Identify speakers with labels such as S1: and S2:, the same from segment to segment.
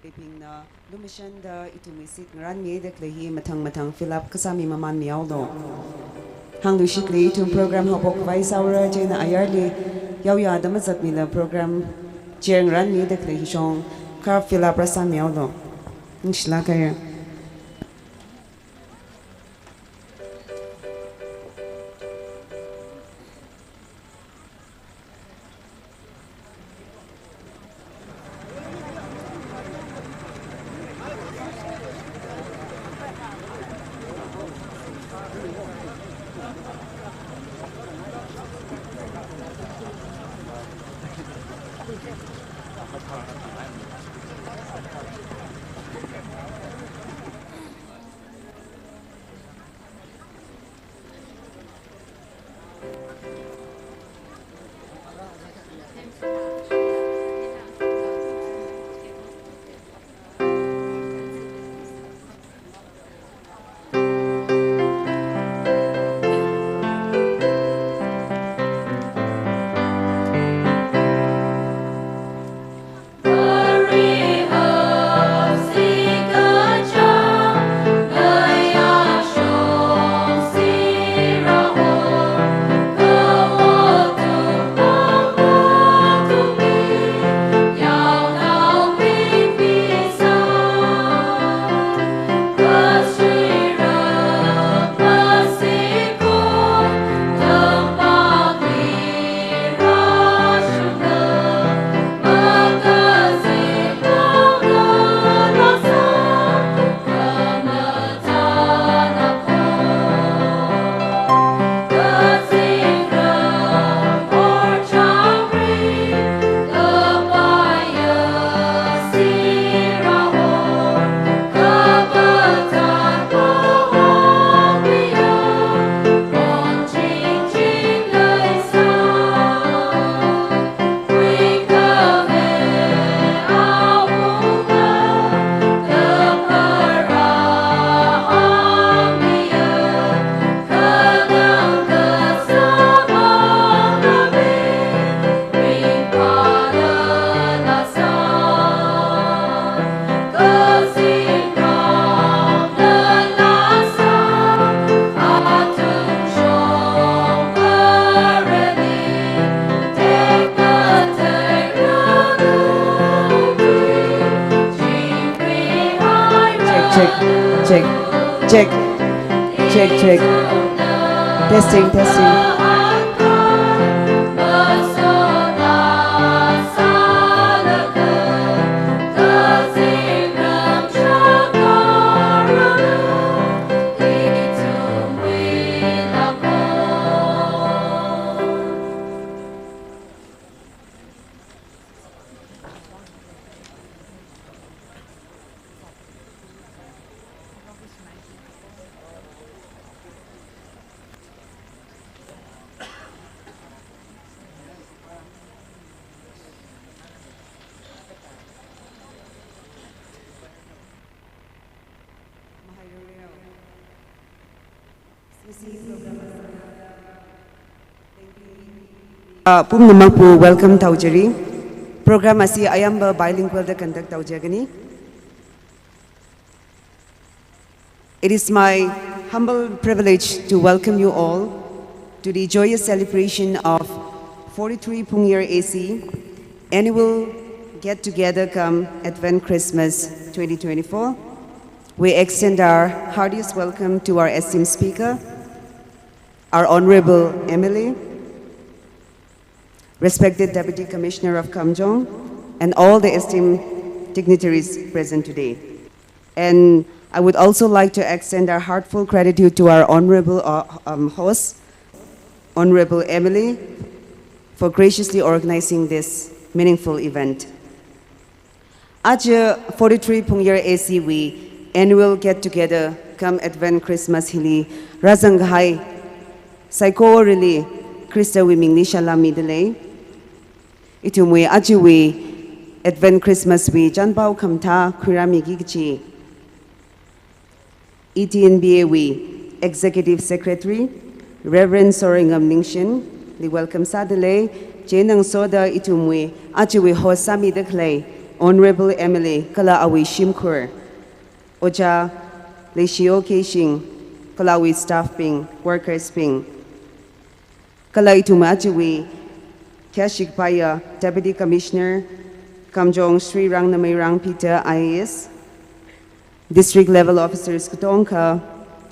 S1: Pipingna lumishan da itumisit ngaran nge de klehi matang Philip kasami maman miaudo. Hang lushitli itum program hopok vai saura jena ayarli yaw ya da mazat mila program jeng ran nge de klehi shong kar Philip rasa miaudo. Nishla kaya. Check. Testing. Pumnamapu welcome taujari. Program asi ayamba bilingual da conduct taujagani. It is my humble privilege to welcome you all to the joyous celebration of 43 PHUNGYAR AC annual get-together come Advent Christmas 2024. We extend our heartiest welcome to our esteemed speaker, our Honorable Emily, respected Deputy Commissioner of Kamjong, and all the esteemed dignitaries present today. And I would also like to extend our heartfelt gratitude to our honorable host, Honorable Emily, for graciously organizing this meaningful event. Aja 43 PHUNGYAR AC we annual get-together come Advent Christmas hili razanghai Saiko really Krista we mingni shalami delay. Itumwe ajuwe Advent Christmas we janpao kamta kurami gigichi. ETNBA we Executive Secretary Reverend Soringam Ningshin, the welcome sadele, Jenang Soda Itumwe, Ajuwe Hosami the Clay, Honorable Emily Kala-awi Shimkur, Oja Leishio Keishing, Kalawi staff ping, workers ping, Kalai Tumajiwi, Kashik Paya, Deputy Commissioner, Kamjong Sri Rang Namirang Peter IAS, District Level Officers Kutonka,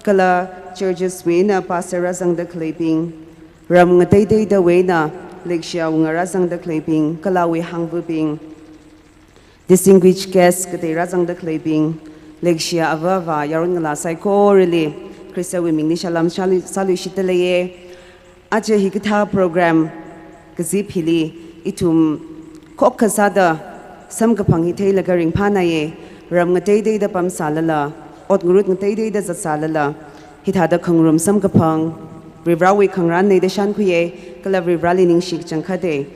S1: Kala Churches Wena Pastor Razang the Claping, Ram Ngatay the Wena, Lekshia Ungarazang the Claping, Kalawi Hangvuping, distinguished guests Kate Razang the Claping, Lekshia Avava, Yarungala Saiko Really, Krista Wiming Nishalam Salu Shitalaye, Aja Hikita program, Gazip Hili, Itum Kokasada, Samgapang Hite Lagaring Panaye, Ram Ngatay the Pam Salala, Ot Gurut Ngatay the Zasalala, Hitada Kangrum Samgapang, Rivrawi Kangran de Shankuye, Kala Rivrali Ning Shik Chankade,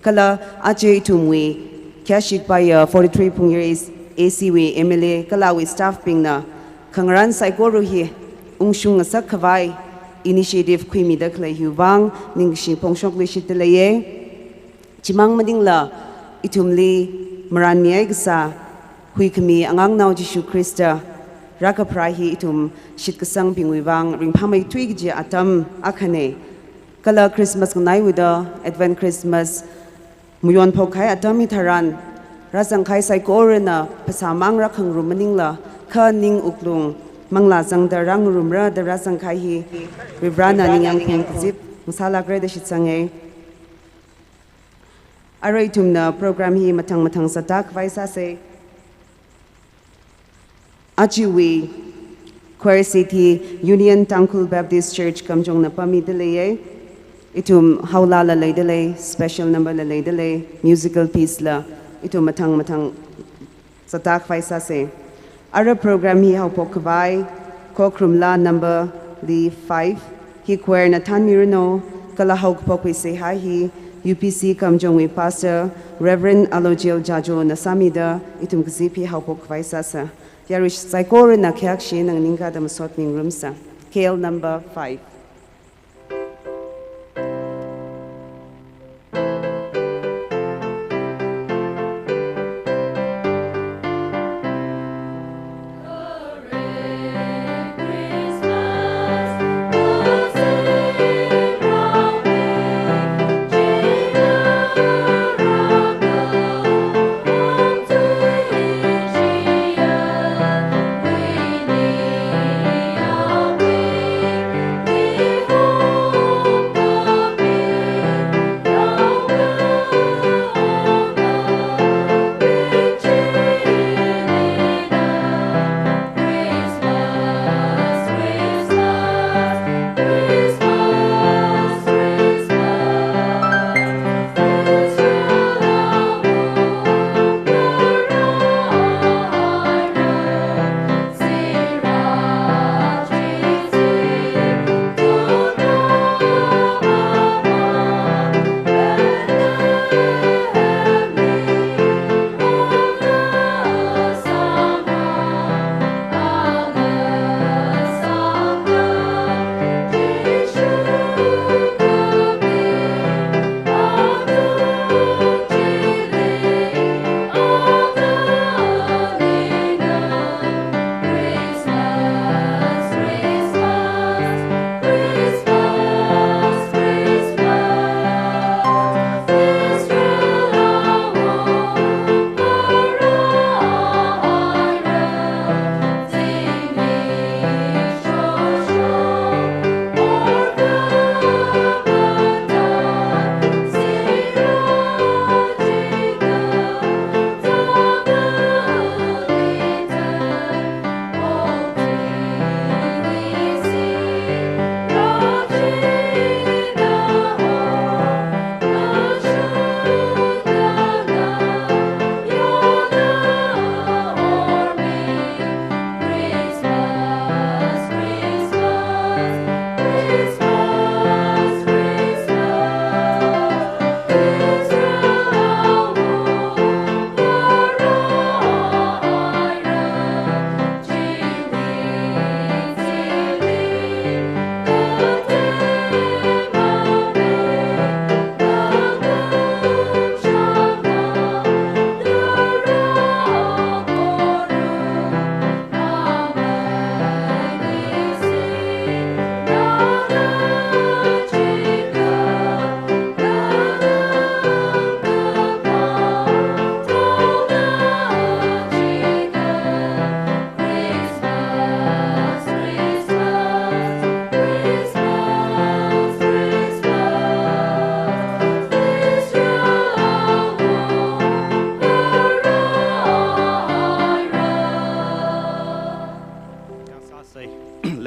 S1: Kala Ajay Tumwi, Kashik by 43 Pungyar ACW, MLA, Kalawi staff Pingna, Kangran Saikoruhi, Ungshung Sakavai, Initiative Kwimi the Clay Huvang, Ning Shing Pongshok Lishitalaye, Chimang Madingla, Itumli, Maran Miegsa, Huikami, Angang Now Jishu Krista, Raka Prahi itum Shitkasang Pingwivang, Ringpamay Twigji Atam Akane, Kala Christmas Gunai with the Advent Christmas, Muyon Pokai Atami Taran, Razang Kai Saikorena, Pasamang Rakang Rumaningla, Ka Ning Uklung, Mangla Zang the Rang Rumra, the Razang Kai Hi, Rivrana Ningang Ping Zip, Musala Greda Shitsange. Araitum na program hi matang satak Vaisa se. Ajiwi, Queer City Union Tangkul Baptist Church Kamjong Napami Delay, Itum Haulala Lay Delay, special number La Lay Delay, musical piece la, Itum matang Satak Vaisa se. Ara program hi Haupokavai, Kokrum la number Li 5, Hi Queer Natan Mirano, Kalahok Pokwe se hi hi, UPC Kamjong Pastor, Reverend Alojil Jajo Nasamida, Itum Kazipi Haupok Vaisa sa. Yarish Saikor na Kyakshin ang Ninga Damasot Ning Rumsa. KL number 5.
S2: We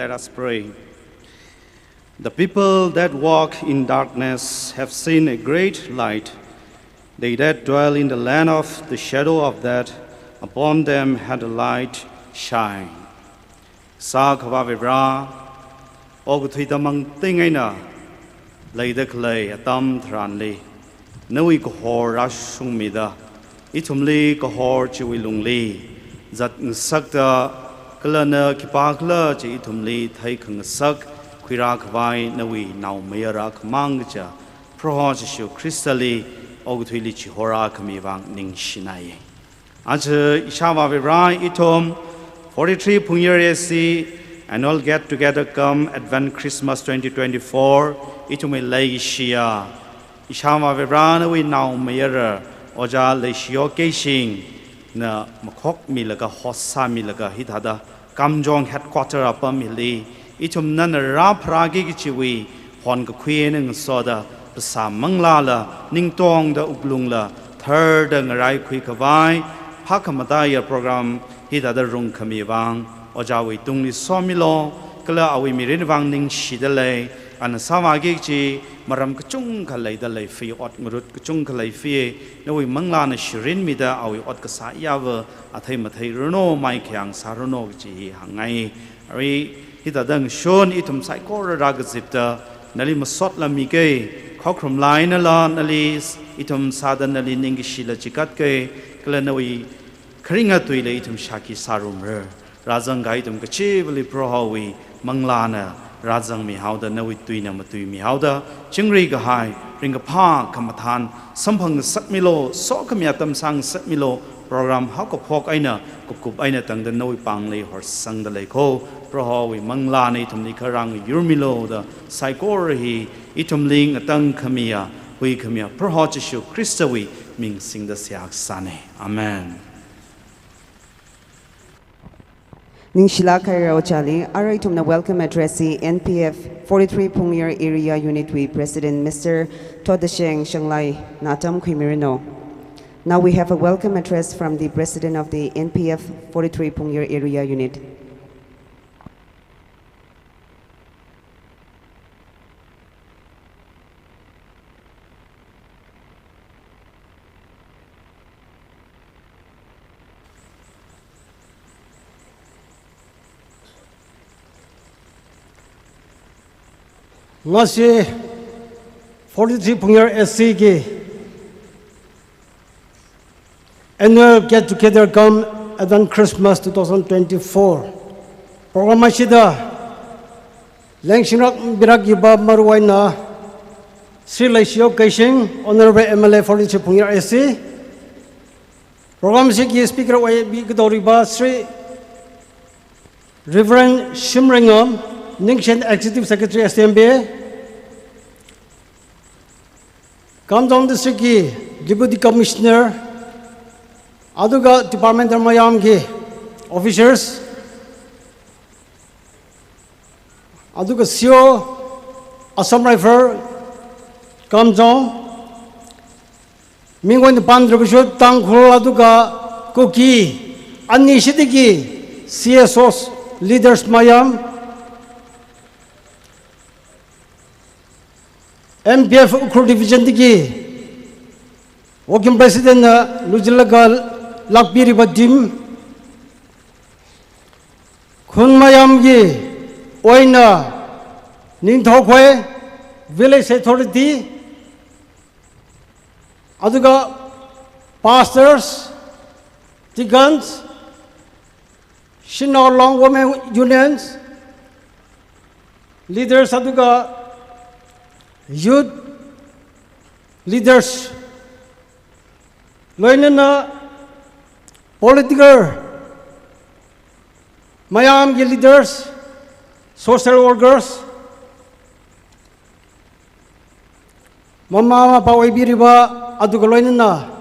S2: let us pray. The people that walk in darkness have seen a great light. They that dwell in the land of the shadow of death, upon them had the light shine. Sa khava vibra, og thui tamang tingaina, leidak lei atam thranli, nawi kohor rashung mida, itumli kohor chiwilungli, zat ngsakta kalana kipakla chi itumli thai khangsak, kwirak vai nawi nau mayara khamangja, proho Jesu Christali, og thui li chihora kamiwang ning shinai. Ache ishawa vibra itom 43 PHUNGYAR AC annual get together come Advent Christmas 2024 itume lei shia ishawa vibra nawi nau mayara oja le shio keishing na makhok milaga hossa milaga hidada kamjong headquarter apa mili itum nan ra pragi gichiwi hon ka khuen ng soda pasa manglala ningtong da uplungla third ngarai khui kawai phakamata program hidada rung kamiwang ojawi tungli somilo kala awi mirin wang ning shidale an sawagi chi maram kachung khalai dalai fi ot ngurut kachung khalai fi nawi mangla na shirin mida awi ot ka sa yawa athai mathai runo mai khyang saruno chi hangai ari hidadang shon itum sai kor rag zipta nali masot la mi ke khokrum lai na la nali itum sadan nali ning shila chikat ke kala nawi khringa tuile itum shaki sarum re Rajang gaitum kachibli prohawi manglana Rajang mi hauda nawi tuina matui mi hauda chingri gahai ringa pa kamathan sampang sakmilo so kamyatam sang sakmilo program hako phok aina kup aina tang da nawi pangle hor sang da lekho prohawi manglana itum ni kharang yurmilo da saikor hi itum ling atang khamia hui khamia proha Jesu Christawi ming sing da syak sane amen.
S1: Ning Shila Kairao Chali, aray tum na welcome address si NPF 43 PHUNGYAR Area Unit We President Mr. Todasheng Shanglai Natam Kwimirino. Now we have a welcome address from the President of the NPF 43 PHUNGYAR Area Unit.
S3: Ngasi 43 PHUNGYAR SC ki annual get together come Advent Christmas 2024 program shida lengshirak birak yiba maruwai na Sri Laisio Kaishing Honorable MLA 43 PHUNGYAR SC program shiki speaker wai bi gdoriba Sri Reverend Shimringam Ningshen Executive Secretary SMB, Kamjong District Deputy Commissioner, Aduga Departmental Mayam officers, Aduga CEO, Assam Rifle, Kamjong, Mingwan Pandrabishut, Tangkul Aduga Kuki, Anishitiki, CSOs, leaders Mayam, MPF Ukur Division Diki Working President Lujilagal Lakbiri Badim Kunmayam Gi Oina Nintokwe Village Authority Aduga Pastors Tigans Shino Long Women Unions Leaders Aduga Youth leaders, loinana political, mayam leaders, social workers, mama pawai biriba aduga loinana.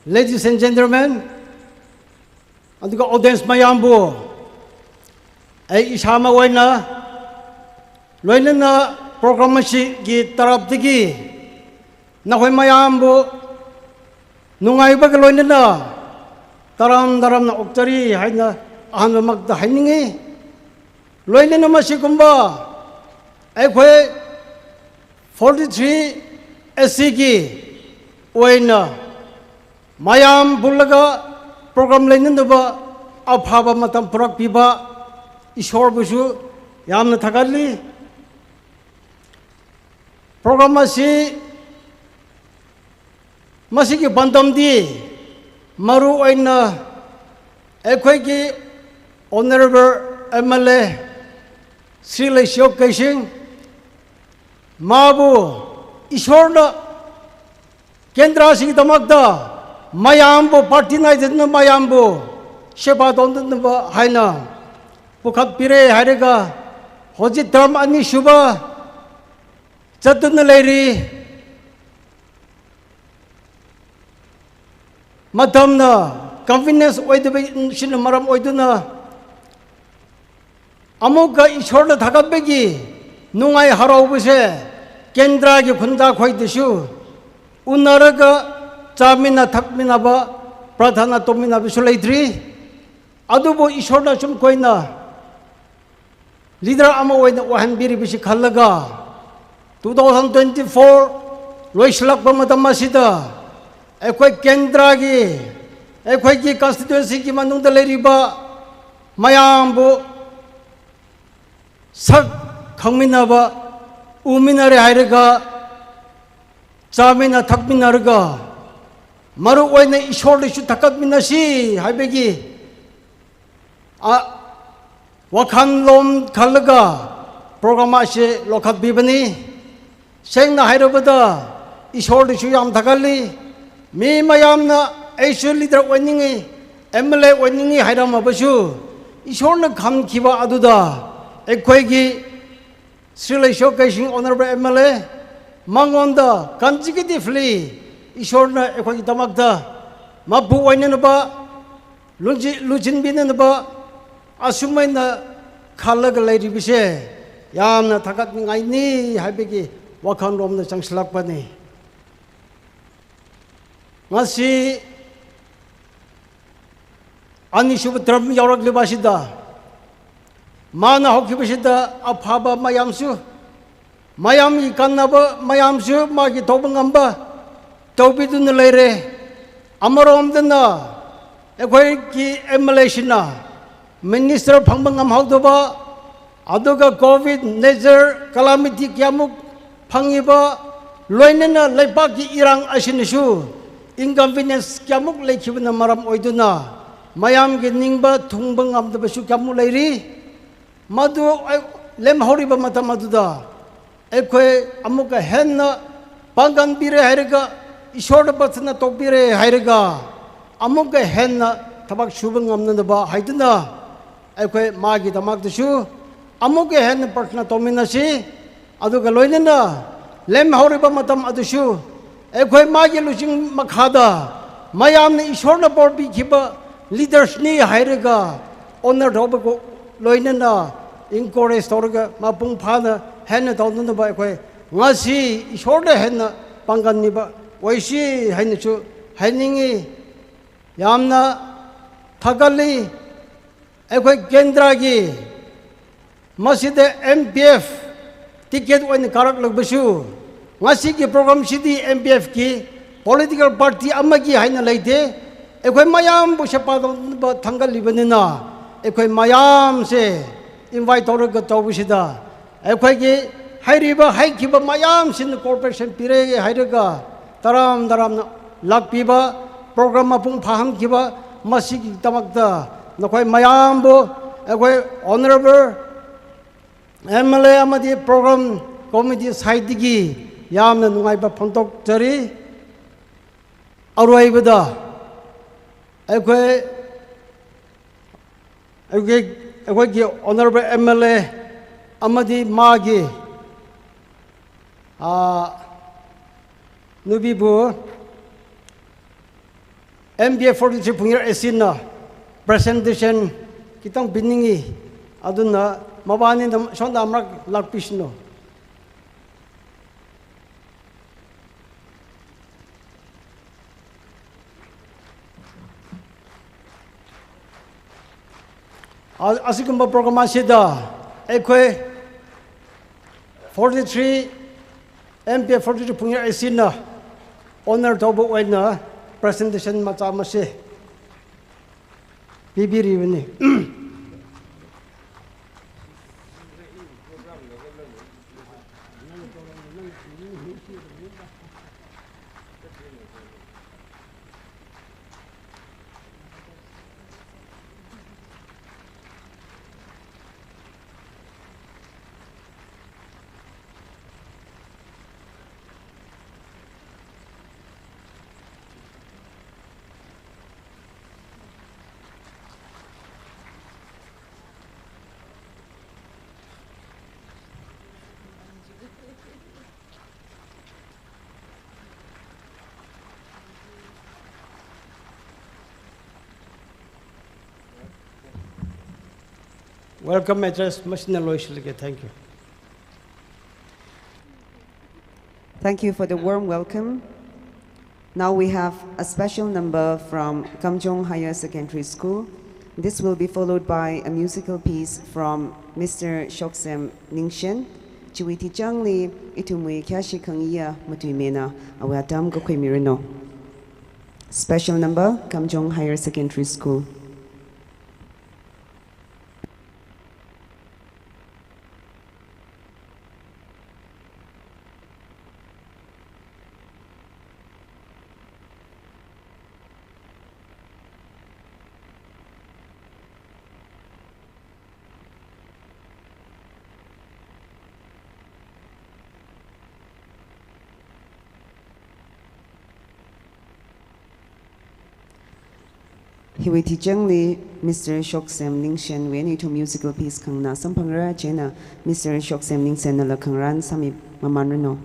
S3: Ladies and gentlemen, aduga audience mayambo, ay isama waina, loinana. Program si gi tarap tigi na hoy mayambo nungay ba galoy nila taram na oktari hay na ahano magda hayningi loina masigumba akhoi 43 SCG oina mayam bulaga program lainandaba afaba matam purak piba ishor busu yamna thagalli program asi masigi bandam di maru oina akhoi ki honorable MLA Sri Laishok Kaishing Mabu Ishorna Kendra Sing Damakda Mayambo Party Night Mayambo Sheba Dondanaba Haina Pukat Pire Harega Hoji Term Ani Shuba Jatuna Lady Matamna Convenience Oidabe Shinamaram Oiduna Amuka Ishorna Thakabegi Nungai Haraubuse Kendragi Kunda Khoidishu Unaraga Chamina Thakminaba Pradhana Tomina Visulatri Adubo Ishorna Sum Koina Leader Amawaina Wahanbiri Bishi Kalaga 2024 Loislak Bamadamasida Equai Kendragi Equai Constituency Manunda Leriba Mayambo sak khangminaba uminare hairaga chamina thakminarga maru oina ishor shu thakatminasi haibegi a wakhan lom khalaga program ase lokhat bibani sengna hairabada ishor shu yam thagalli mi mayamna aishu leader oiningi MLA oiningi hairamabasu ishorna kham khiba aduda Equegi Sri Laishok Kaishing Honorable MLA Mangonda consecutively Ishorna Equagi Tamakda Mabu Wainanaba Lujin Binanaba Asumaina Kalaga Lady Bishe Yamna Takat Ningaini Habigi Wakan Rom the Changslakbani Masi Anishubutram Yorak Libashida Mana Hokibishida Apaba Mayamsu Mayam Ikanaba Mayamsu Magi Tobangamba Tobidun Lere Amarom Dana Equaki Emalashina Minister Pambangam Haudoba Adoga COVID Nature Calamity Kiamuk Pangiba Loinena Lepaki Irang Ashinishu Inconvenience Kiamuk Lakibana Maram Oiduna Mayam Giningba Tungbangam the Bashu Kamu Lady Madu lem horiba mata maduda ekwe amuka henna pangan bire hairiga ishorda batna tokbire hairiga amuka henna tabak shubang amna ba haiduna ekwe magi damak shu amuka henna partna tomina si aduga loinena lem horiba matam adushu ekwe magi luching makhada mayam ne ishorna borbi khiba leaders ni hairiga honor dobago loinena encourage Torga Mapung Pana Hannah Donda by Quay Nasi Shorter Henna Panganiba Waishi Hennichu Henningi Yamna Tagali Equay Gendragi Masida MPF ticket when the Karak Bashu Masiki program city MPF ki political party Amagi Haina Late Equay Mayam Bushapadon Tangal Libanina Equay Mayam say invite Torga Tobusida. Equagi Hairiba Haikiba Mayam Sin Corporation Pire Hairiga Taram Daram Lakpiba program Apung Paham Kiba Masiki Tamakda Nakwai Mayambo Equay Honorable MLA Amadi program committee Saidigi Yamna Nungaiba Pontok Jari Aruaibada Equay Honorable MLA Amadi Magi Nubibu MBA 43 Pungyar Esina presentation kitang biningi aduna mabani sonda amrak lakpisno asigumba programa sida ꯑꯩꯈꯣꯏ 43 MP 43 ꯄꯨꯡꯌꯥꯔ ꯑꯁꯤꯅ honour ꯇꯧꯕ ꯑꯣꯏꯅ presentation ꯃꯆꯥ ꯑꯃꯁꯦ ꯄꯤꯕꯤꯔꯤꯕꯅꯤ꯫ Welcome address Machine Loishlike. Thank you.
S1: Thank you for the warm welcome. Now we have a special number from Kamjong Higher Secondary School. This will be followed by a musical piece from Mr. Shoksem Ningshen. Chiwiti Changli itumui kyashi kangiya mutuimena awatam kokwemirino. Special number, Kamjong Higher Secondary School. Hiwiti Jengli, Mr. Shoksem Ningshen, we need to musical piece Kangna Sampangra Jena, Mr. Shoksem Ningshen Nala Kangran Sami Mamanrino.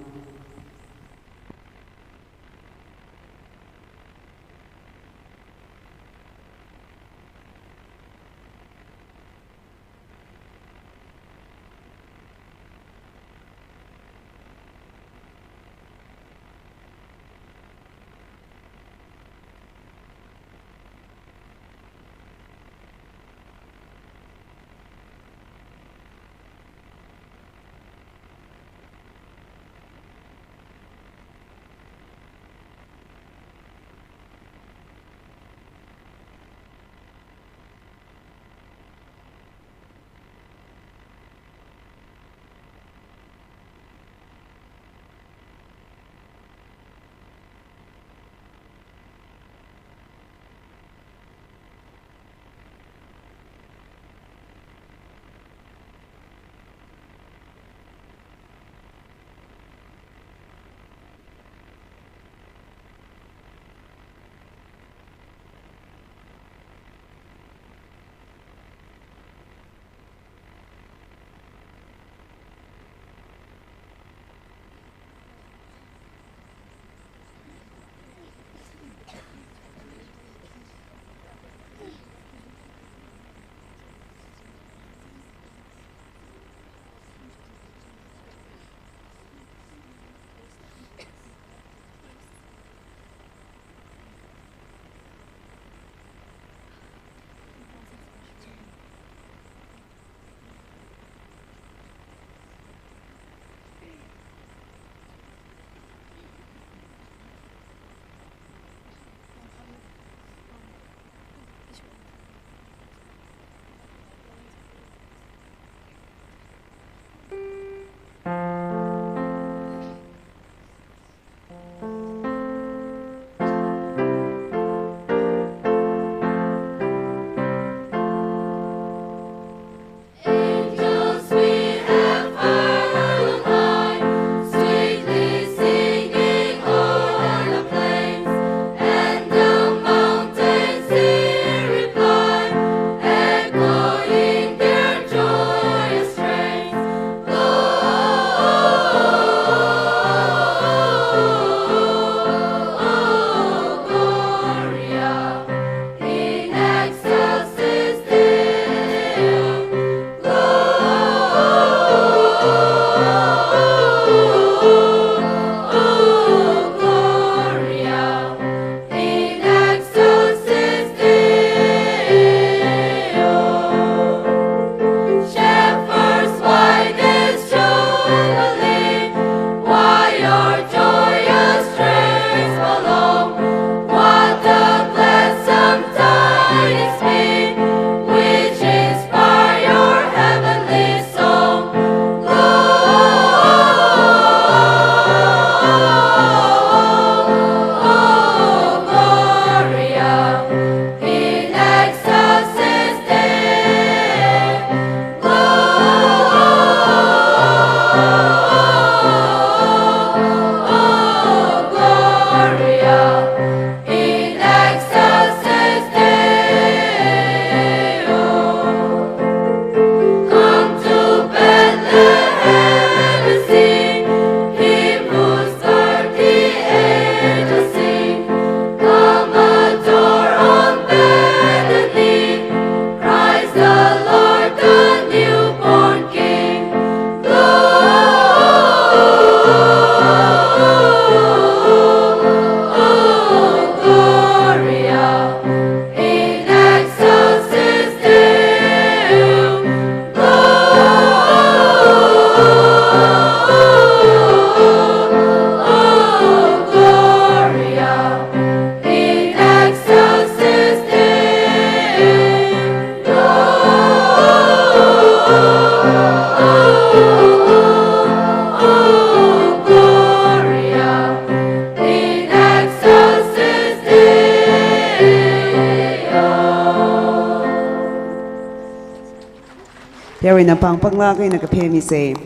S1: Perina pang pangla kay nagapemi say.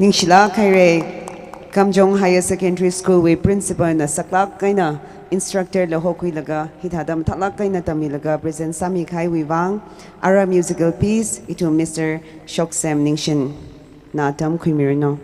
S1: Ning sila kay re Kamjong Higher Secondary School we principal na saklak kay na instructor la hokui laga hitadam thaklak kay na tamilaga present sami khai wiwang ara musical piece ito Mr. Shoksem Ningshin na tam kuimirno.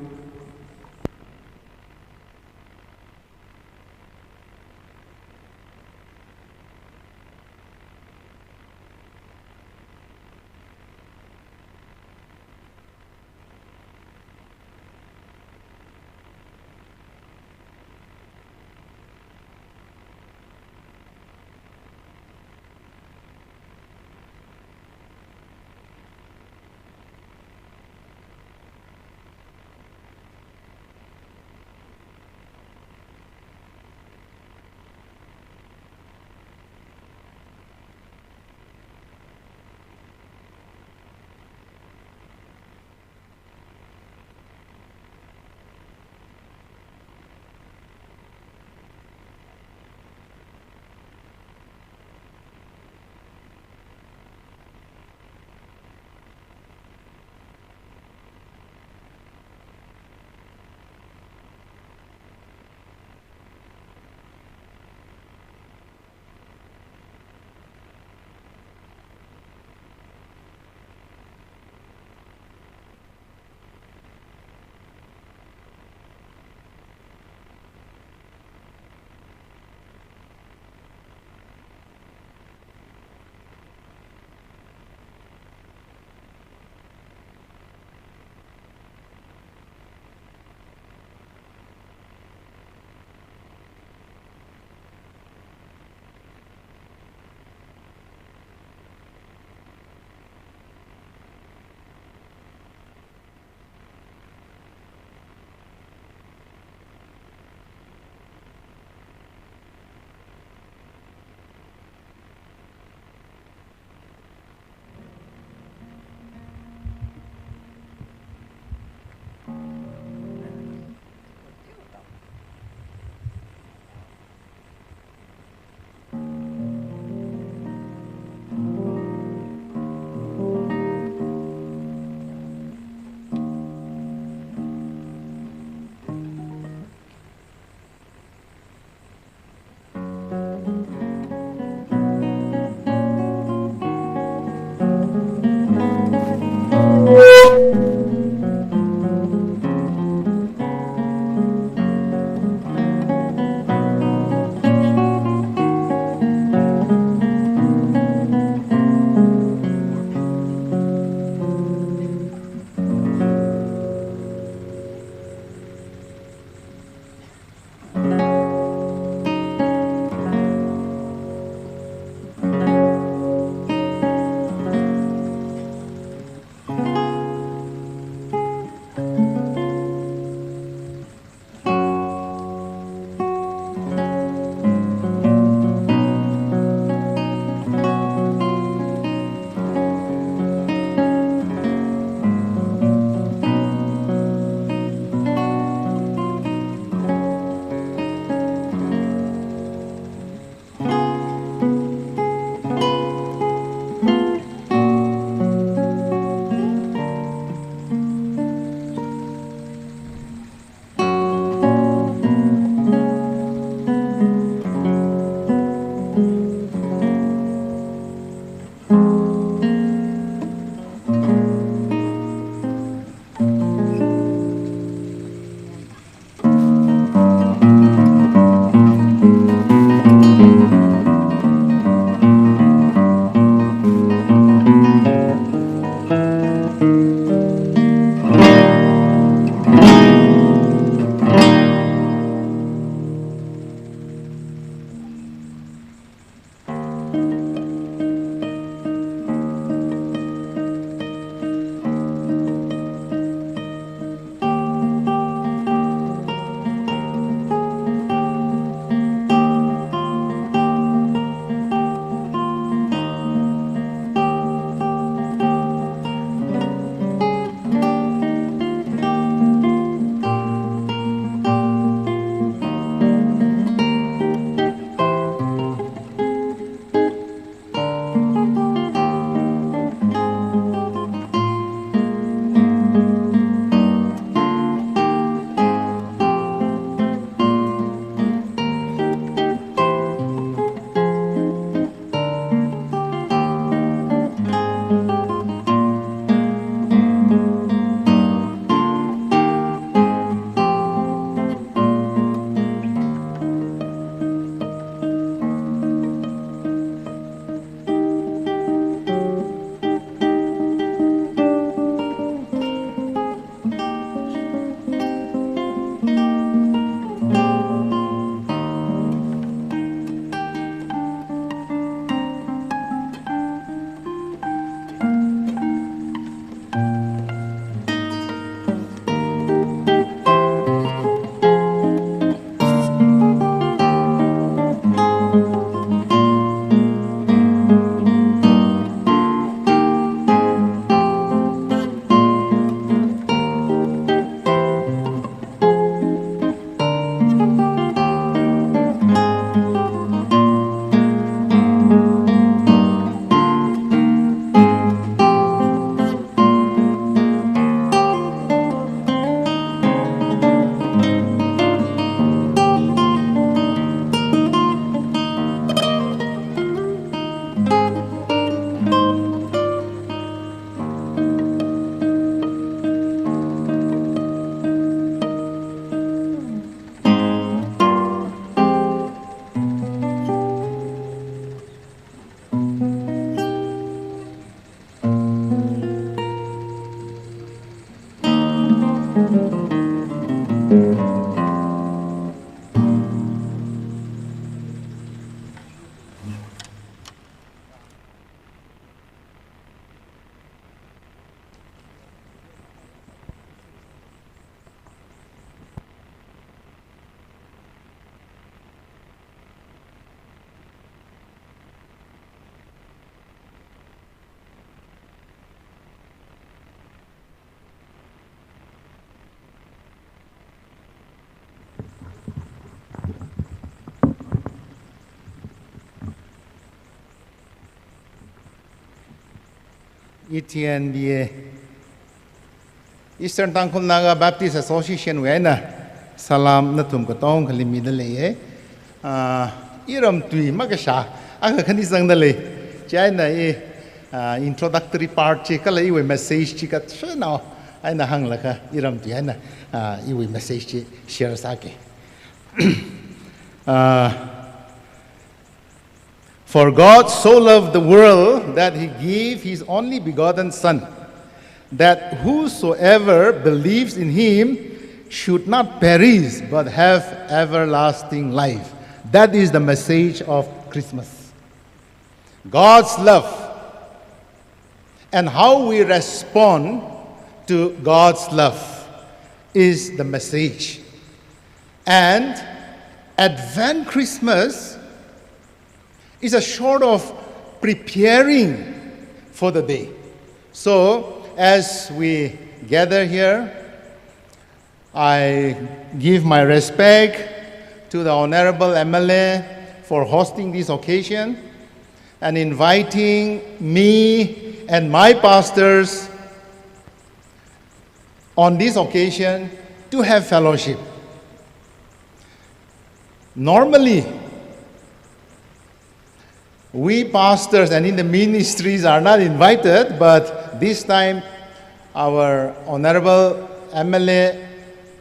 S4: ETNBA Eastern Tangkhul Naga Baptist Association wena salam na tum ko tong khalimi da le iram tui magasha anga khani sang da le chai na introductory part chi kala iwe message chi ka chna ai na hang la ka iram tui na iwe message chi share sa ke For God so loved the world that he gave his only begotten Son, that whosoever believes in him should not perish but have everlasting life. That is the message of Christmas. God's love and how we respond to God's love is the message. And Advent Christmas is a sort of preparing for the day. So, as we gather here, I give my respect to the Honorable MLA for hosting this occasion and inviting me and my pastors on this occasion to have fellowship. Normally, we pastors and in the ministries are not invited, but this time our Honorable MLA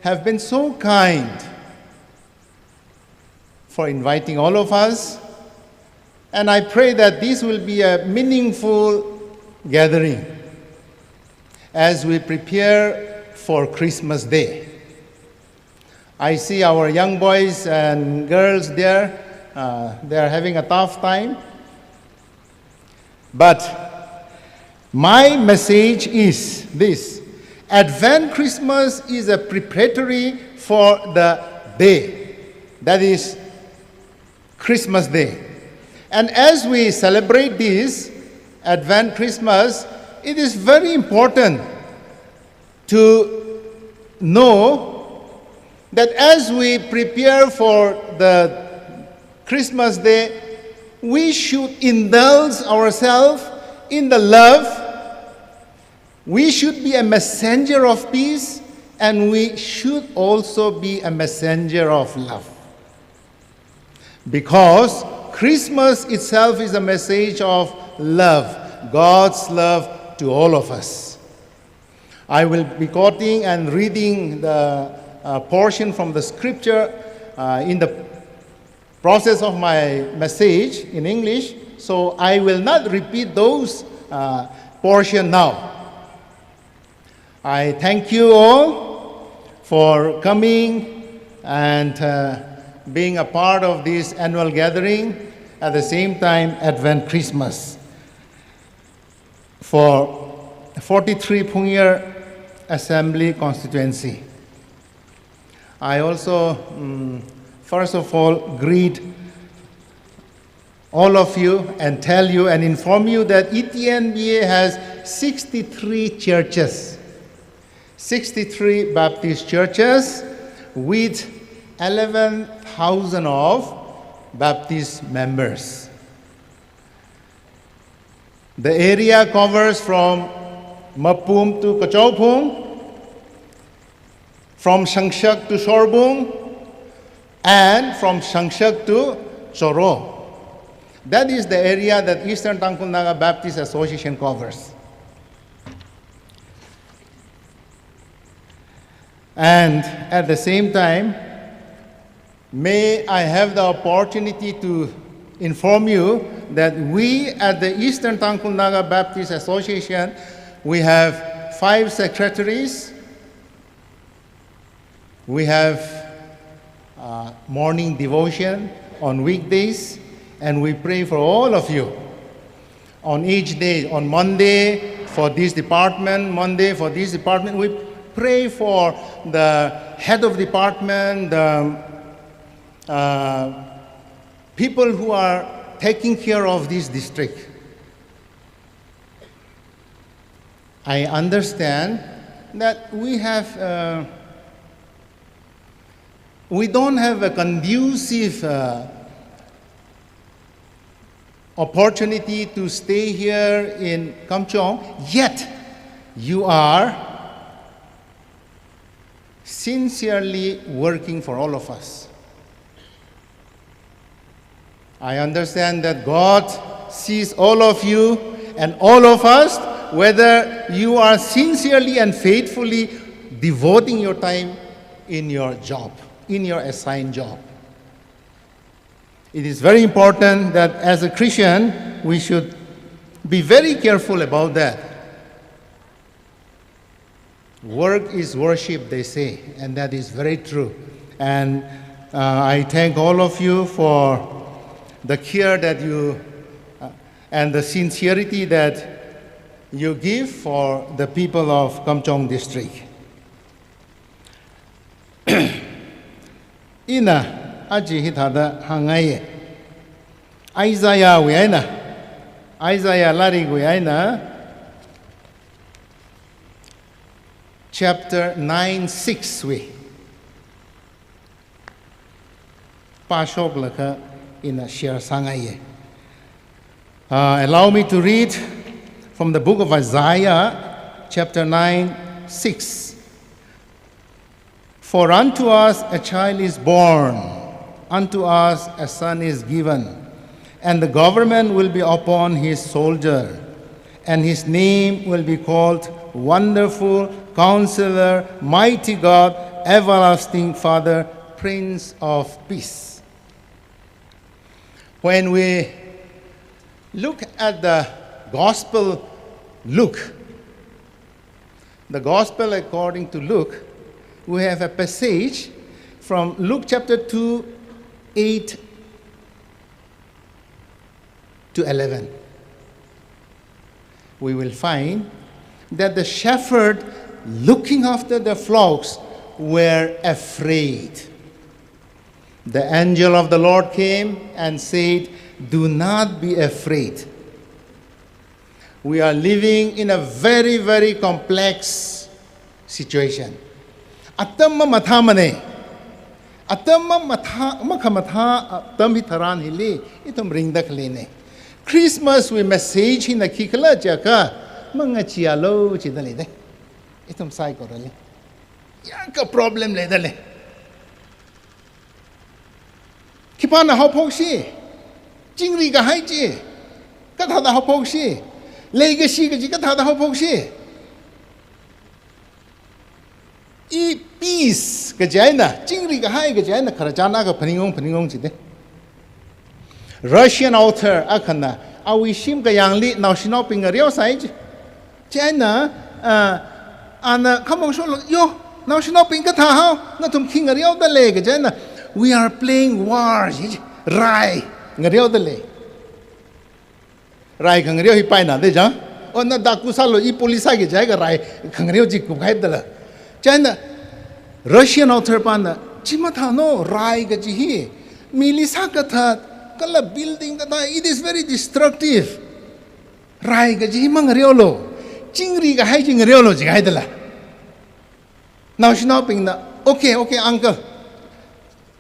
S4: have been so kind for inviting all of us. And I pray that this will be a meaningful gathering as we prepare for Christmas Day. I see our young boys and girls there, they are having a tough time. But my message is this: Advent Christmas is a preparatory for the day, that is Christmas Day. And as we celebrate this Advent Christmas, it is very important to know that as we prepare for the Christmas Day, we should indulge ourselves in the love. We should be a messenger of peace, and we should also be a messenger of love. Because Christmas itself is a message of love, God's love to all of us. I will be quoting and reading the portion from the scripture in the process of my message in English, so I will not repeat those portion now. I thank you all for coming and being a part of this annual gathering, at the same time Advent Christmas. For 43 PHUNGYAR Assembly Constituency. I also first of all, greet all of you and tell you and inform you that ETNBA has 63 churches, 63 Baptist churches with 11,000 of Baptist members. The area covers from Mapum to Kachaupung, from Shangshak to Sorbung, and from Shangshak to Choro. That is the area that Eastern Tangkhul Naga Baptist Association covers. And at the same time, may I have the opportunity to inform you that we at the Eastern Tangkhul Naga Baptist Association, we have 5 secretaries. We have morning devotion on weekdays, and we pray for all of you on each day. On Monday for this department, we pray for the head of department, the people who are taking care of this district. I understand that we don't have a conducive opportunity to stay here in Kamchong, yet you are sincerely working for all of us. I understand that God sees all of you and all of us, whether you are sincerely and faithfully devoting your time in your job, in your assigned job. It is very important that as a Christian, we should be very careful about that. Work is worship, they say, and that is very true. And I thank all of you for the care that you and the sincerity that you give for the people of Kamchong district. Ina aji hitada hangai Isaiah wiaina Isaiah lari wiaina chapter 9:6 we Pashok laka ina share sangai. Allow me to read from the book of Isaiah, chapter 9:6. For unto us a child is born, unto us a son is given, and the government will be upon his shoulder, and his name will be called Wonderful Counselor, Mighty God, Everlasting Father, Prince of Peace. When we look at the Gospel Luke, the Gospel according to Luke, we have a passage from Luke chapter 2, 8 to 11. We will find that the shepherd looking after the flocks were afraid. The angel of the Lord came and said, "Do not be afraid." We are living in a very, very complex situation. Atamma mathamane, atamma matha tambi taran hili, itum ringda kline. Christmas we message in the kikala jaka, mga chialo chidalide. Itum sai korali. Yaka problem ledale. Kipana hopokshi, jingri ga haiji, kathada hopokshi, legacy ga kathada hopokshi. I peace ga jaina, jingri ga hai ga jaina, karajana ga paningong chide. Russian author akana, awishim ga yangli, now she not being a real side. Jaina, and come on, show yo, now she not being a taho, not to king a real the leg, Jaina. We are playing wars. Rai, ngariyo dale. Rai ngariyo hipaina de jang. O na dakusalo I polisa ke jayega rai ngariyo ji kukai dala. China Russian author pana chimatano rai ke ji milisa ka tha kala building ka tha. It is very destructive. Rai ke ji ngariyo lo. Chingri ka hai ngariyo lo jigai dala. Now she now ping na. Okay, uncle.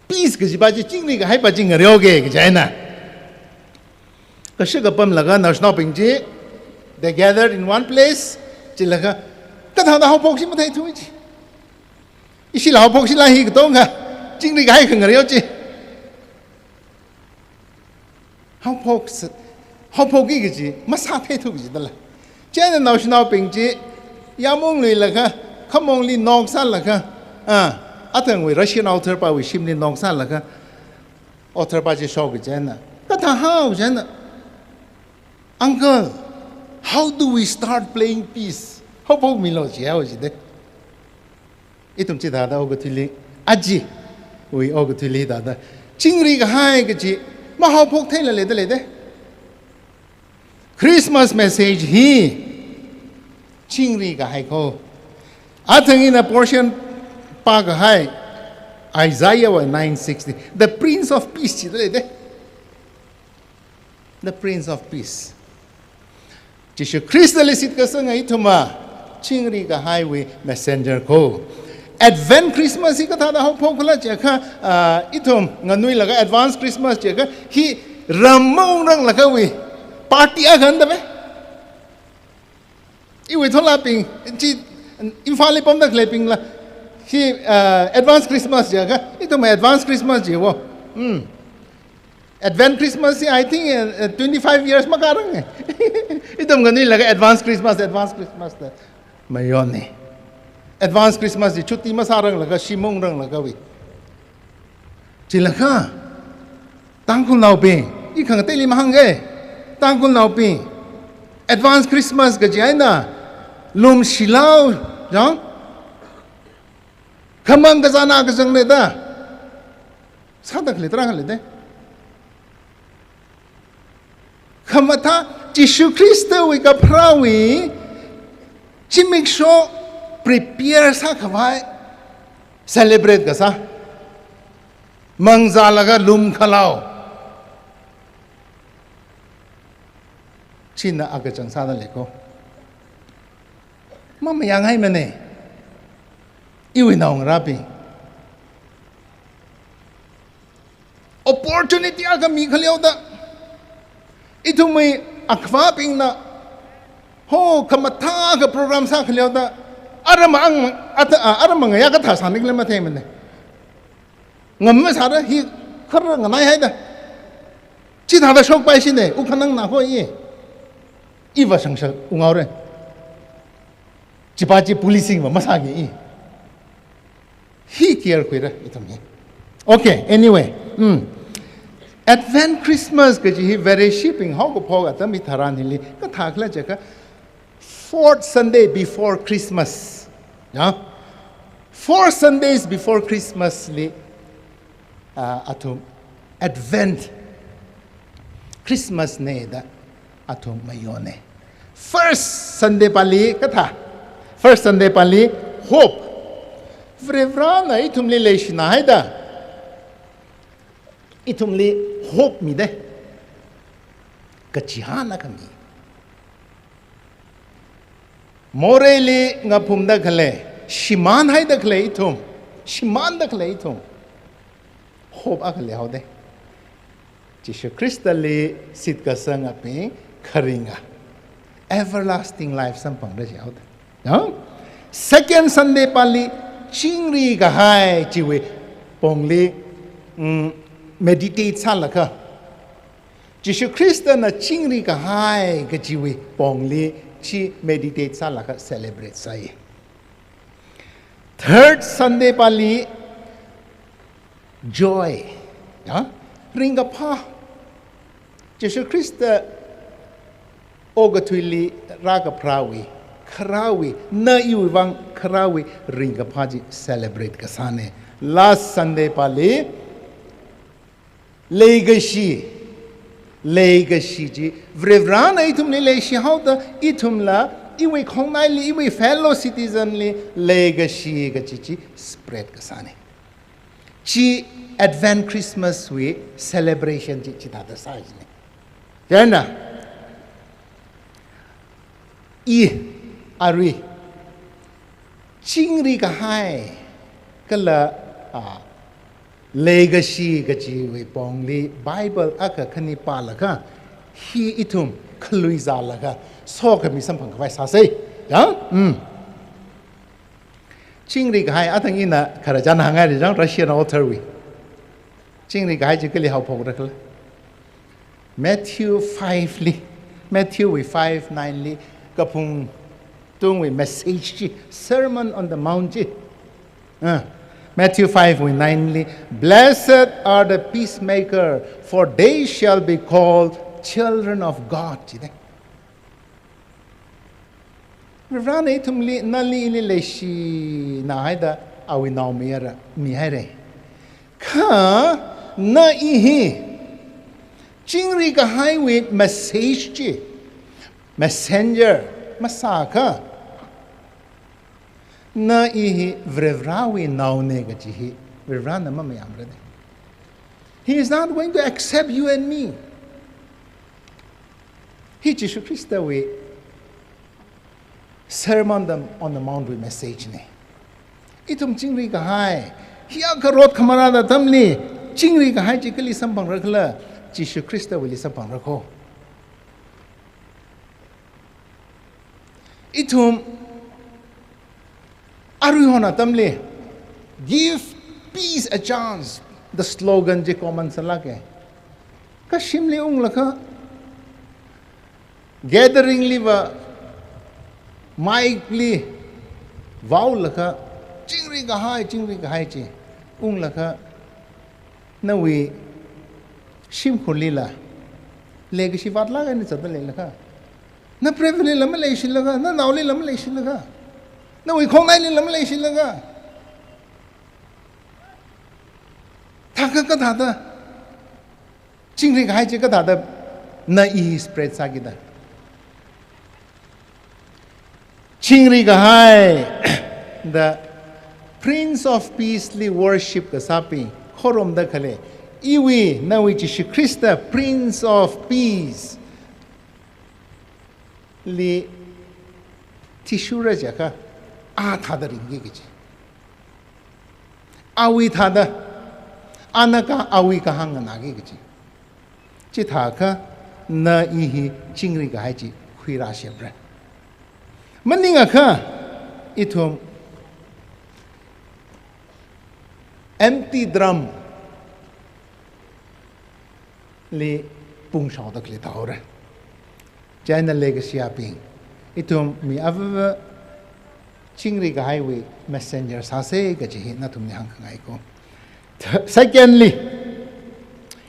S4: Peace ke jibaji chingri ga hai pa jing ryoge ke jaina ka shiga pam laga national pingji. They gathered in one place chilaga ka tha da hopok si mathai thu ji isi la hopok si la hi to nga chingri ga hai khang ryo ji hopok gi ji masa the thu ji dala jaina national pingji yamong li laga khamong li nong san laga Atang we Russian author pa we shimni nong san laka author pa ji shog jana kata how jana uncle how do we start playing peace how pog milo ji how ji de itum chi da ogothili aji we ogothili da chingri ga hai ga ji ma how pog thai le de Christmas message hi chingri ga hai ko atang in a portion Pagahai, Isaiah 9:60. The Prince of Peace. The Prince of Peace. Jishu Christalisit kasanga ituma chingri ka highway messenger ko. Advent Christmas ikatada ho pokula jaka itum nganui laga advanced Christmas jaka hi ramong rang laga we party agan da me iwi thola ping chi infali pom da kleping la chi advance Christmas ja ka ito me advance Christmas je wo advance Christmas I think 25 years makarang ito ngani laga advance Christmas da mayon ne advance Christmas ji chutti masarang laga simong rang laga wi chilaka tangkun lau ping I khang te lim hang ge tangkun lau ping advance Christmas ga ji na lum silau jang khamang ga jana ga jang ne da sadak le tra le de khamata Jishu Kristo wi ka prawi chi make sure prepare sa khawai celebrate ga sa mangza laga lum khalau china aga chang sa da le ko mama yang hai mane iwi naung rapi opportunity aga mi khaliau da itu mai akwa ping na ho kamatha ga program sa khaliau da aram nga ya ka tha sanik le ma the mane ngam ma sa da hi khar nga nai hai da chi tha da shok pai sin ne u khanang na ho yi I va sang sa ungau re chi pa chi policing ma sa gi hi care koi ra itam ye okay anyway Advent Christmas ka ji very shipping how ko phoga tam bi tharan hili ka thakla jaka fourth Sunday before Christmas ya 4 Sundays before Christmas li atum Advent Christmas ne da atum mayone first Sunday pali katha first Sunday pali hope vrevra na itum li leishna haida itum li hope mi de kachihana kami moreli nga phumda khale shiman hai da khale itum shiman da khale itum hope a khale haude Jishu Krista li sit ka sang api kharinga everlasting life sampang da haude no second Sunday pali chingri ga hai chiwe pongli meditate salaka Jishu Krista na chingri ka hai ga chiwe pongli chi meditate salaka celebrate sai third Sunday pali joy ringa pa Jishu Krista oga tuili raga prawi kharawi na iwang kharawi ringa pa ji celebrate kasane last Sunday pali legacy ji vrevran itum ni legacy how the itum la iwe khongnai li iwe fellow citizen li legacy ga chi spread kasane chi Advent Christmas we celebration chi da size ne jana ari chingri ka hai kala legacy ga chi we pongli Bible aka khani palaka hi itum khluiza laga so ka mi sampang ka sa sei ya chingri ka hai atang ina khara jan hangai ri jang Russian author we chingri ka hai ji kali hau phok rakla Matthew 5 li Matthew we 5:9 li kapung tung we message sermon on the mount Matthew 5:9 blessed are the peacemaker for they shall be called children of God Rani tumli nali ili leshi na haida awi now mi haire ka na ihi chingri ka highway message messenger masaka na ihi vrevrawi now negaji vrevran ma mayamre he is not going to accept you and me he Jishu Krista we sermon them on the mount with message ne itum chingri ka hai hiya ka rot khamara da tamli chingri ka hai chikali sampang rakhla Jishu Krista we sampang rakho itum arihona tamle give peace a chance the slogan je common salake ka shimle ung lakha gathering liva maikli vow lakha chingri ga hai che ung lakha nawi shim khulila legi shi vat laga ni chadale lakha na prevele lam le shi laga na nauli lam le shi laga na wi khongai ni lam le shi laga thaka ka thada chingri ga hai che ka thada na I spread sagida chingri ga hai the Prince of Peace li worship ka sapi khorom da khale iwi na wi chi Krista Prince of Peace li tishura jaka a thada ringi gi awi thada anaka awi ka hang na gi gi chi thaka na I hi chingri ga hai chi khwira shebra maninga kha ithum empty drum le pung shao da kle taura china legacy aping itum mi ava chingri ga highway messenger sa se ga ji na tum hang ngai ko secondly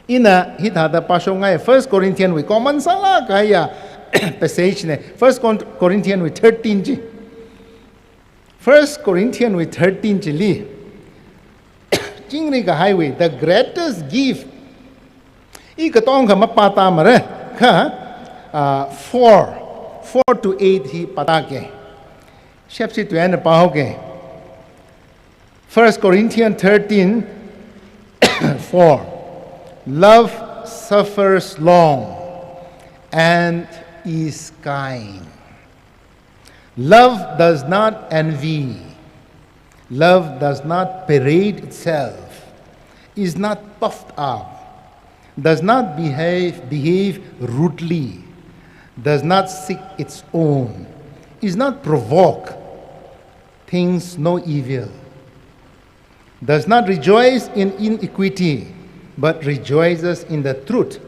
S4: ina hita da pasho ngai 1 Corinthians we common sala ka ya passage ne 1 Corinthians we 13 ji 1 Corinthians we 13 ji li chingri ga highway the greatest gift I ka tong ka mapata mare ka 4 to 8 hi patake shepsi tu an pa ho ke 1 Corinthians 13 4 love suffers long and is kind love does not envy love does not parade itself, is not puffed up, does not behave rudely, does not seek its own, is not provoke, thinks no evil, does not rejoice in iniquity, but rejoices in the truth,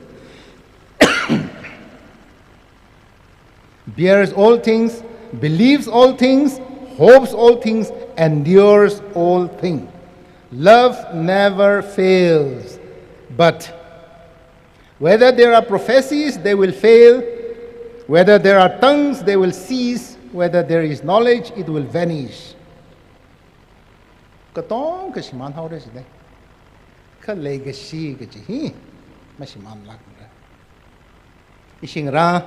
S4: bears all things, believes all things, hopes all things, endures all things. Love never fails. But whether there are prophecies, they will fail. Whether there are tongues, they will cease. Whether there is knowledge, it will vanish. Katong kasiman how does it? Ka legacy kaji masiman lag. Ising ra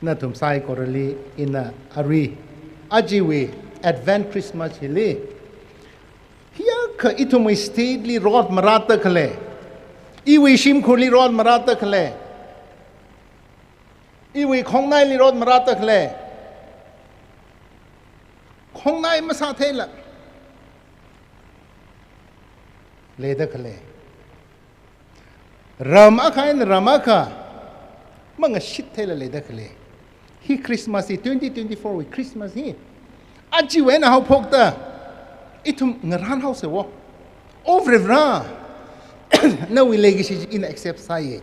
S4: na tum sai korali ina ari ajiwi Advent Christmas hili hiya ka itumai stately rod marata khale iwi shim khuli rod marata khale iwi khongnai li rod marata khale khongnai masa thela leda khale rama khain rama kha manga shit thela leda khale hi Christmas 2024 we Christmas hi aji wena how pokta itum ngaran house wo overvra na we legacy in accept sai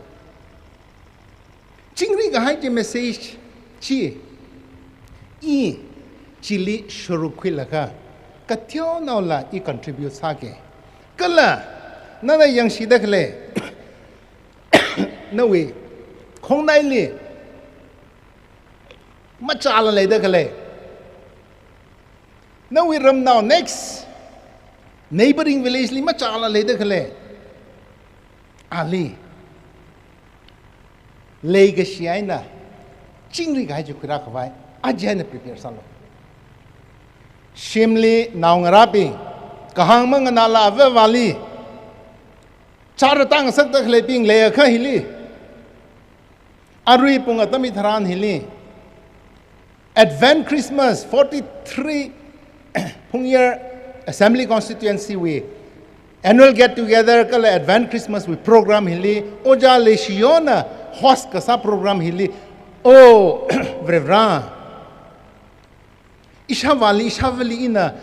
S4: chingri ga hai message chi I chili shuru khilaka katyo na la I contribute sa ke kala na na yang shi dakle na we khongnai li machala le dakle now we ram now next neighboring village li machala le dakle ali legacy aina chingri ga ju khira khwai ajane prepare salo shimli naungarapi kahang mang na la ve wali char tang sak dakle ping le kha hili arui punga tami tharan hili Advent Christmas 43 PHUNGYAR Assembly Constituency we annual get together kala Advent Christmas we program hili oja le shiona host kasa program hili Oh, Vrevra. Ishavali ina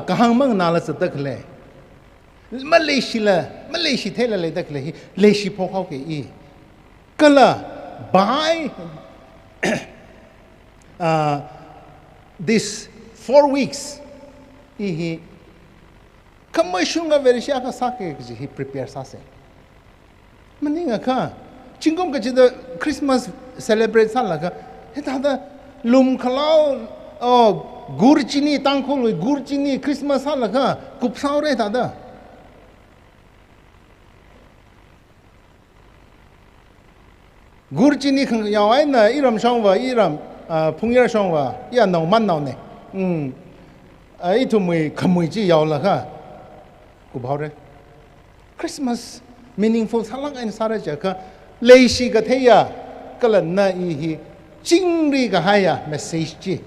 S4: kahang mang nala sa dakle. Malaysia thela le dakle Malaysia phokhaw ke I. Kala by this 4 weeks he kamashunga verisha ka sake he prepare sase. Maninga ka chingom ka chida Christmas celebrate salaga heta lum khalau gurchini tangkhol gurchini Christmas salaga kupsaure tada gurchini khang yawai na iram shongwa iram phungyar shongwa ya nong man naw ne ai thumui khamui chi yaw la kha kuphaure Christmas meaningful salang and saraja ka leishi ka theya kalan na I chingri ka haya message chi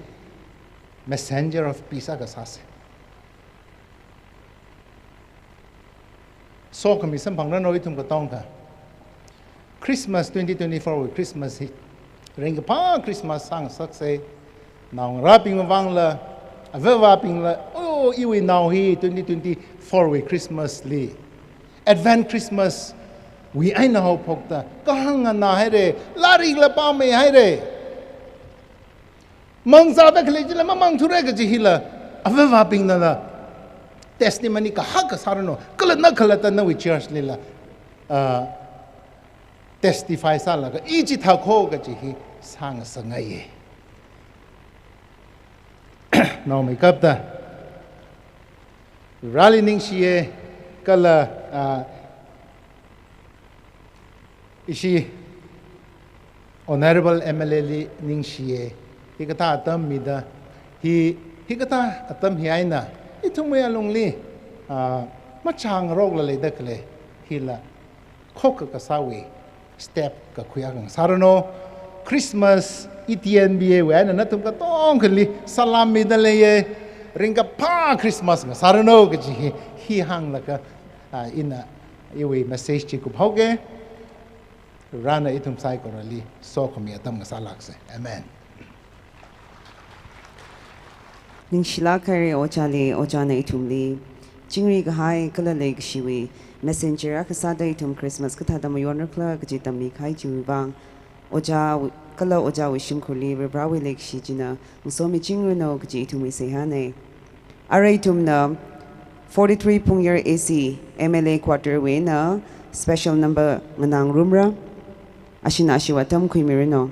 S4: messenger of peace ka sase so kami sam phang na noi thum ka tong ka Christmas 2024 with Christmas hit ring pa Christmas sang sakse naung raping wang la ava ping la oh iwi now he 2024 with Christmas li advent Christmas we ai na ho phokta kahang na hai re lari la pa me hai re mang za da khle jila mang thure ga ji hila ava ping na la testimony ka ha ka sarano kala na khala ta na we church lila testify sa la ka iji tha kho ga ji hi sang sanga ye now make up da rally ning shi kala ishi honorable MLA ning shi hi kata atam mi da hi kata atam hi aina ithumwe alongli machang rog la le dakle hi la khok ka sawi step ka khuyang sarano Christmas ETNBA we na tum ka tong khli salam mi da le ye ringa pa Christmas ga sarano ga ji hi hang la ka ina iwi message chi ku bhoge rana itum sai ko rali so khami atam ga salak se amen
S1: ning shila kare ojana itumli chingri ga hai kala le shiwi messenger ka sada itum Christmas ka thada mo yonor kla ka jitam mi khai chu bang oja kala oja wishim khuli brawi lek shi jina so mi chingru no ka ji itum mi se hane ara itum na 43 Pungyar AC MLA quarter way na special number manang rumra ashina ashiwatam khuimirino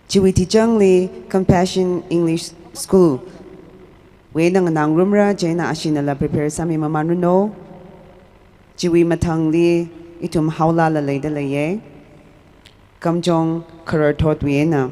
S1: Chiwiti Jangli Compassion English School we nang nang rumra jaina ashina la prepare sami mamanuno Chiwi matangli itum haula la leida laye kamjong karar thot wiena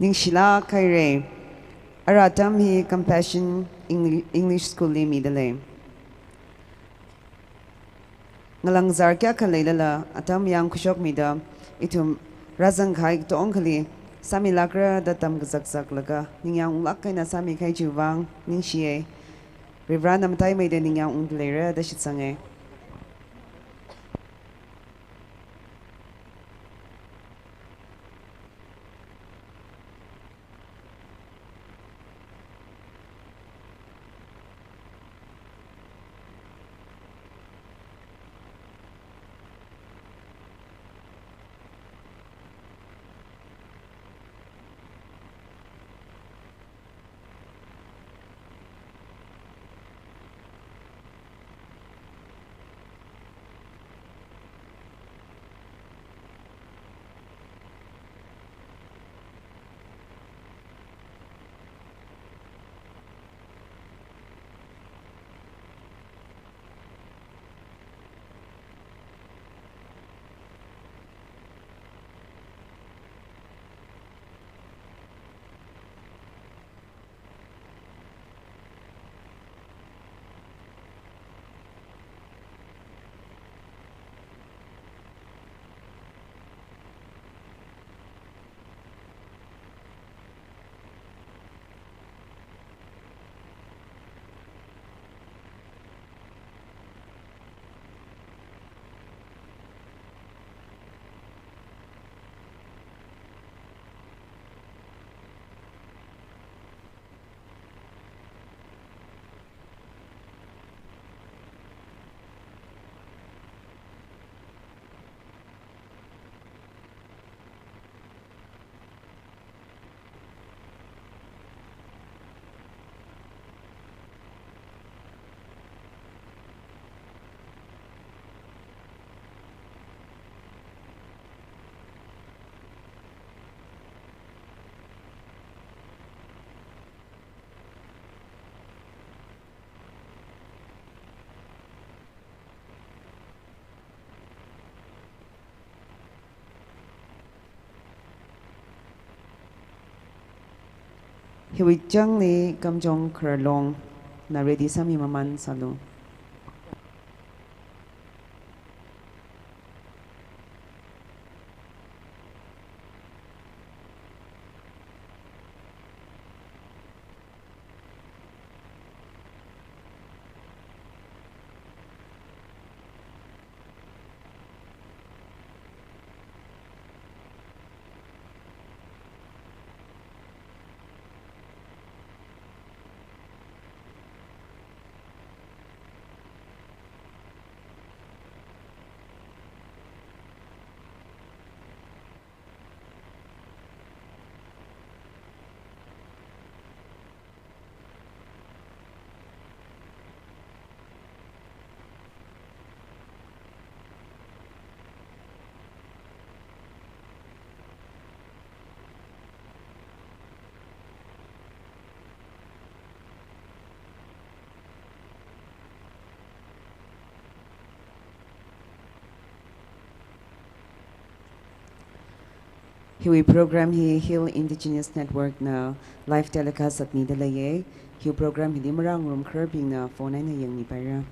S1: Ning Shila Kaire. Aratam hi Compassion English School li midale. Ngalang zarkya kalailala atam yang kushok mida itum razang khai to ongkali sami lakra datam gazak laga ningyang lakai na sami khai juwang ning shie Reverend namtai may de ningyang unglera da shitsange. Hiwijang ni kamjong kerlong na ready sami maman salo. Hiwi program hi Hill Indigenous Network na live telecast at nidalaye. Hiwi program hindi marang room curbing na phone ay na yung nipara.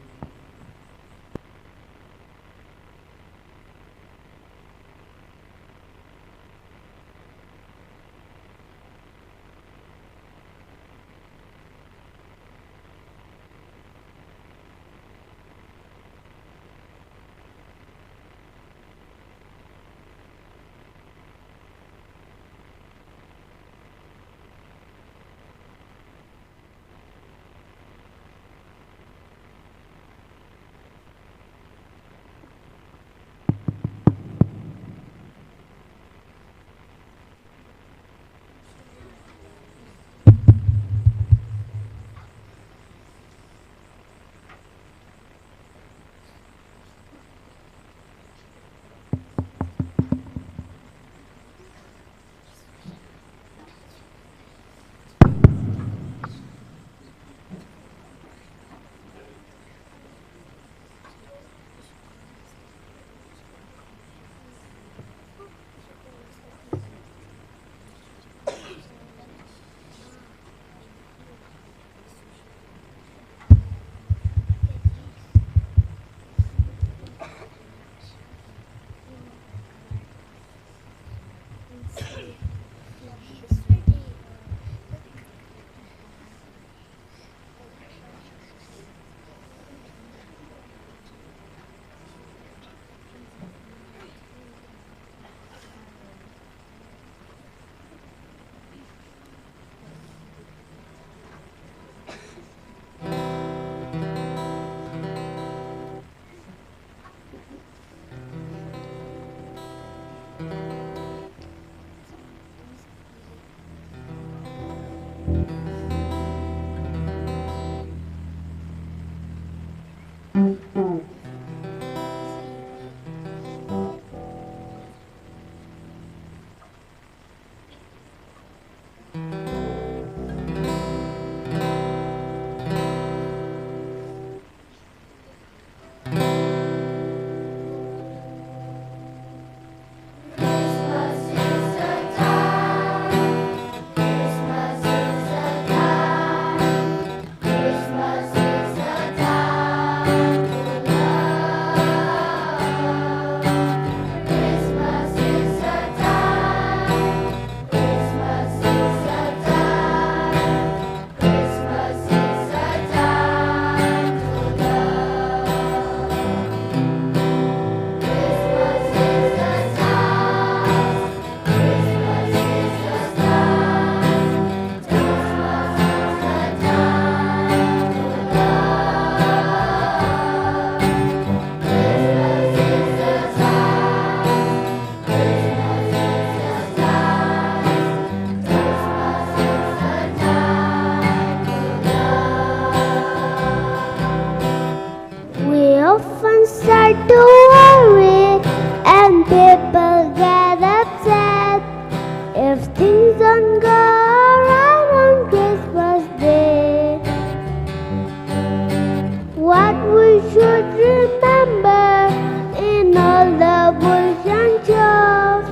S5: should remember in all the bush and jobs,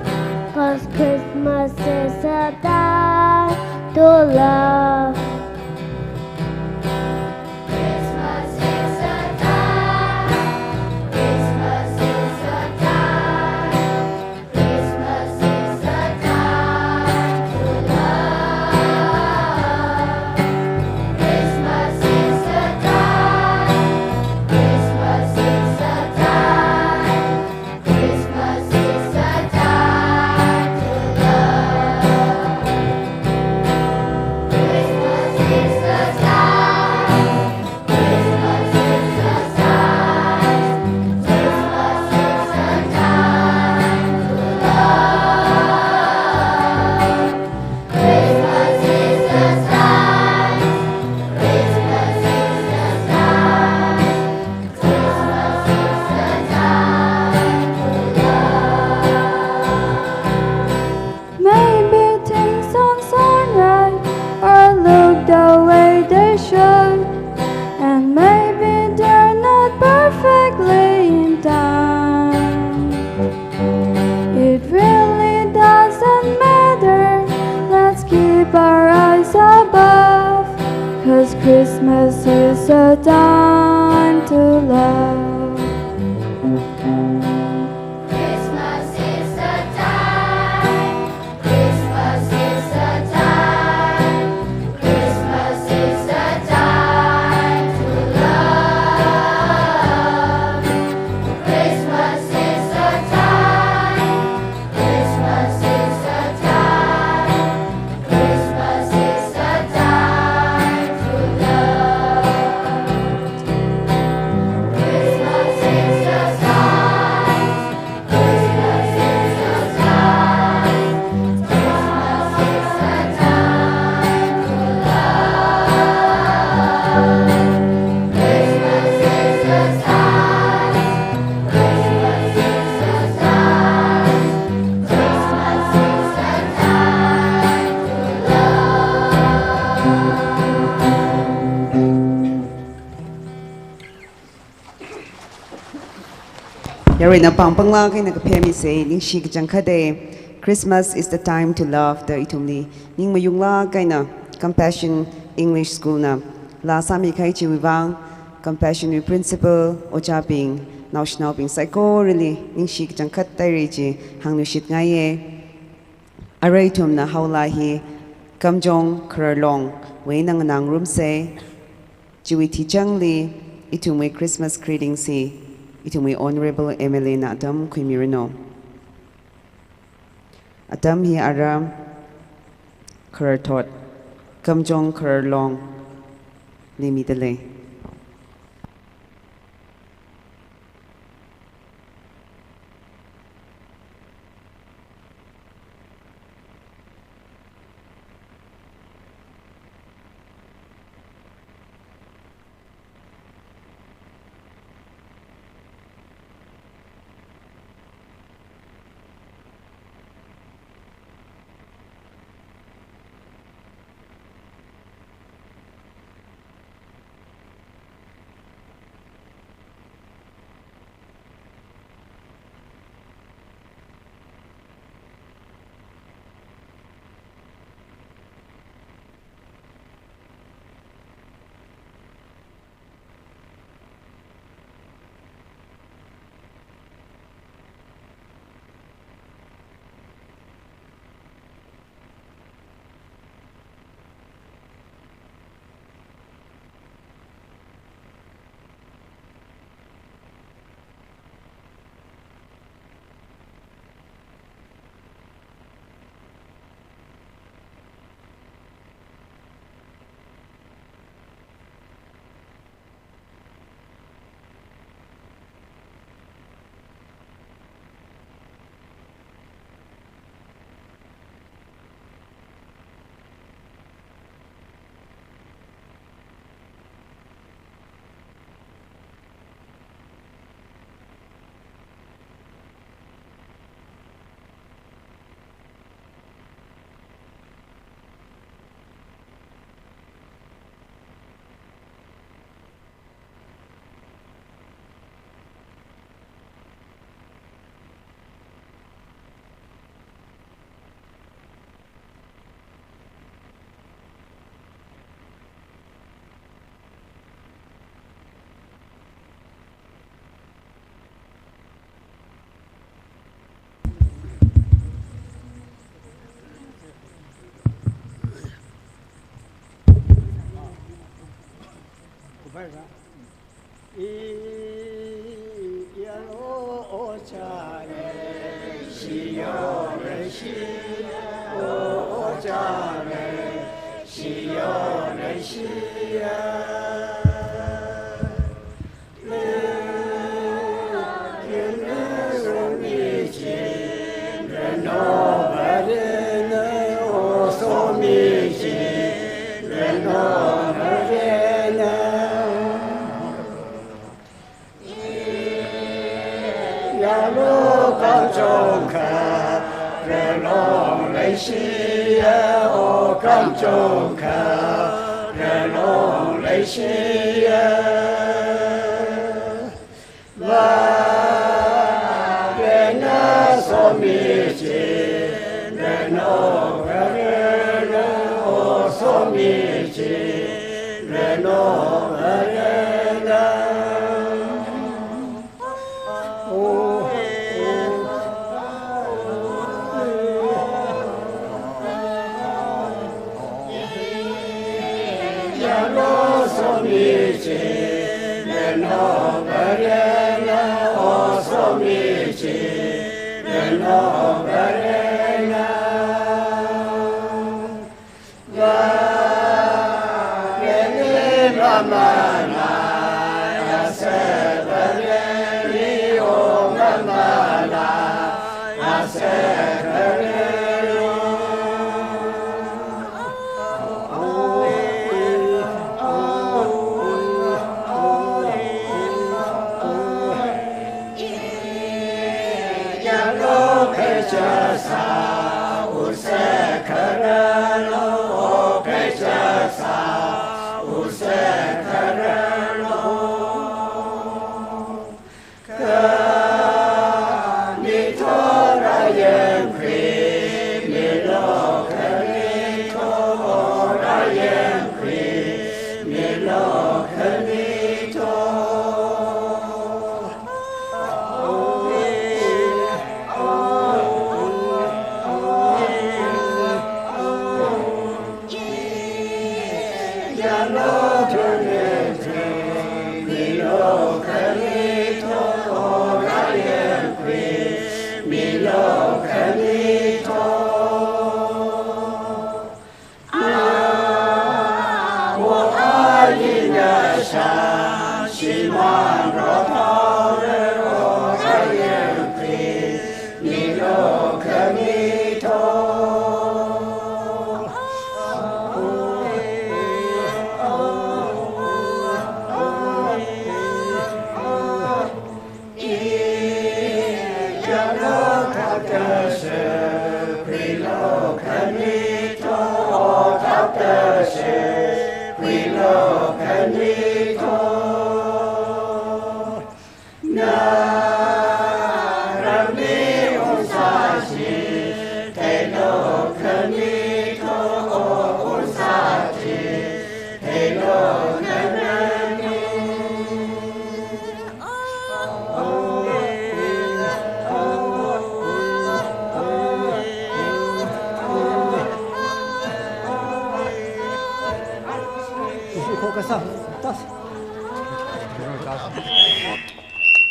S5: 'cause Christmas is a time to love. Christmas is a time, Christmas is a time, Christmas is a time to love. Christmas is a time, Christmas is a time, Christmas is a time to love. Christmas is a time, Christmas is a time, Christmas is a time to love. Christmas is a time, Christmas is a time, Christmas is a time to love. Maybe things don't sound right or look the way they should, and maybe they're not perfectly in time. It really doesn't matter, let's keep our eyes above, 'cause Christmas is a time to love. Christmas is a time, Christmas is a time, Christmas is a time to love. Christmas is a time, Christmas is a time, Christmas is a time to love. Christmas is a time, Christmas is a time, Christmas is a time to love. Christmas is a time, Christmas is a time, Christmas is a time to love.
S1: Yari na pangpangla kay nagapemi say ning shi jangkade Christmas is the time to love the itumni ning mayungla kay na Compassion English School na la sami kay chiwang Compassion with principal ocha ping national ping psycho really ning shi jangkat tai ji hangnu shit ngaye aray tum na hawla hi kamjong kralong we nang nang room say chiwi ti jangli itumwe Christmas greeting si itumwe honorable MLA na Adam Quimirino. Adam hi aram karatot kamjong karlong limidale.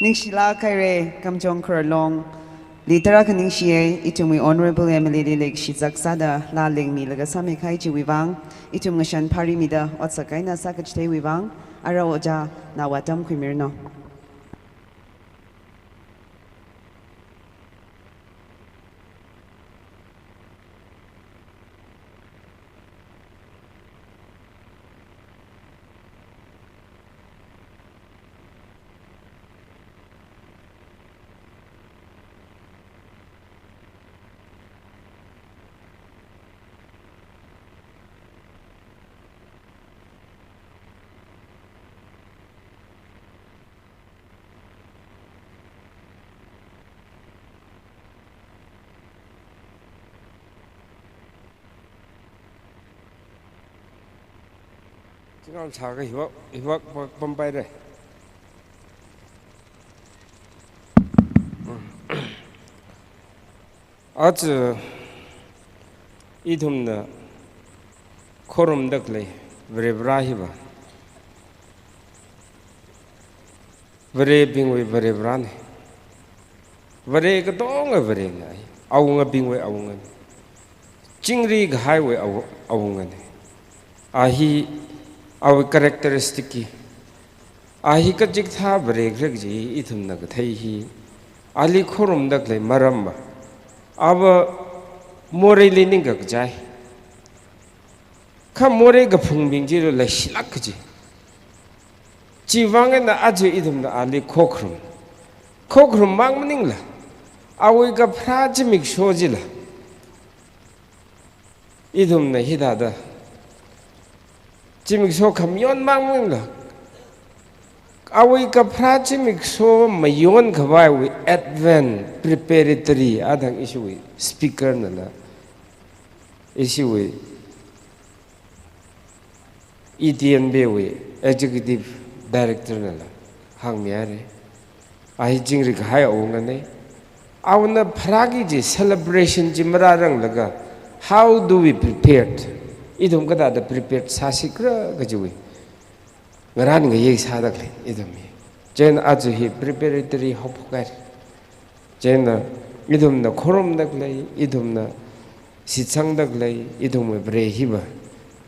S1: Ningshila Kaire Kamjong Kurlong Litera Kaningshie Itumi Honorable Emily Lilik Shizak Sada La Ling Mi Lagasame Kaiji Wivang Itum Ngashan Parimida Otsakaina Sakachte Wivang Ara Oja Nawatam Kwimirno.
S6: 지금 차가 희박 범바이래. 아주 이듬나 코름 덕래 브레브라히바 vare bingwe vare brane vare ka dong vare nai awunga bingwe awunga chingri ga highway awunga ne ahi our characteristic ki ahi ka jik tha vare grek ji ithum na ga thai hi ali khorum dak le maram ba aba more lening ga jai kha more ga phungbing ji la silak ji chi wang na aje idum na ali khokhrum mang mning la awi ga phra mik shoji la idum na hidada chimik so khamyon mang mning la awi ka phra mik so mayon khawai wi advent preparatory adang issue speaker na la issue EDNB wi executive director na la hang miare ai jingri ga hai ong ne awna phragi ji celebration ji mararang laga how do we prepared idum ga da prepared sasikra ga ji ngaran ga ye sa dak le idum jen aju hi preparatory hopkar jen idum na khorom dak le idum na sitsang dak le idum bre hi ba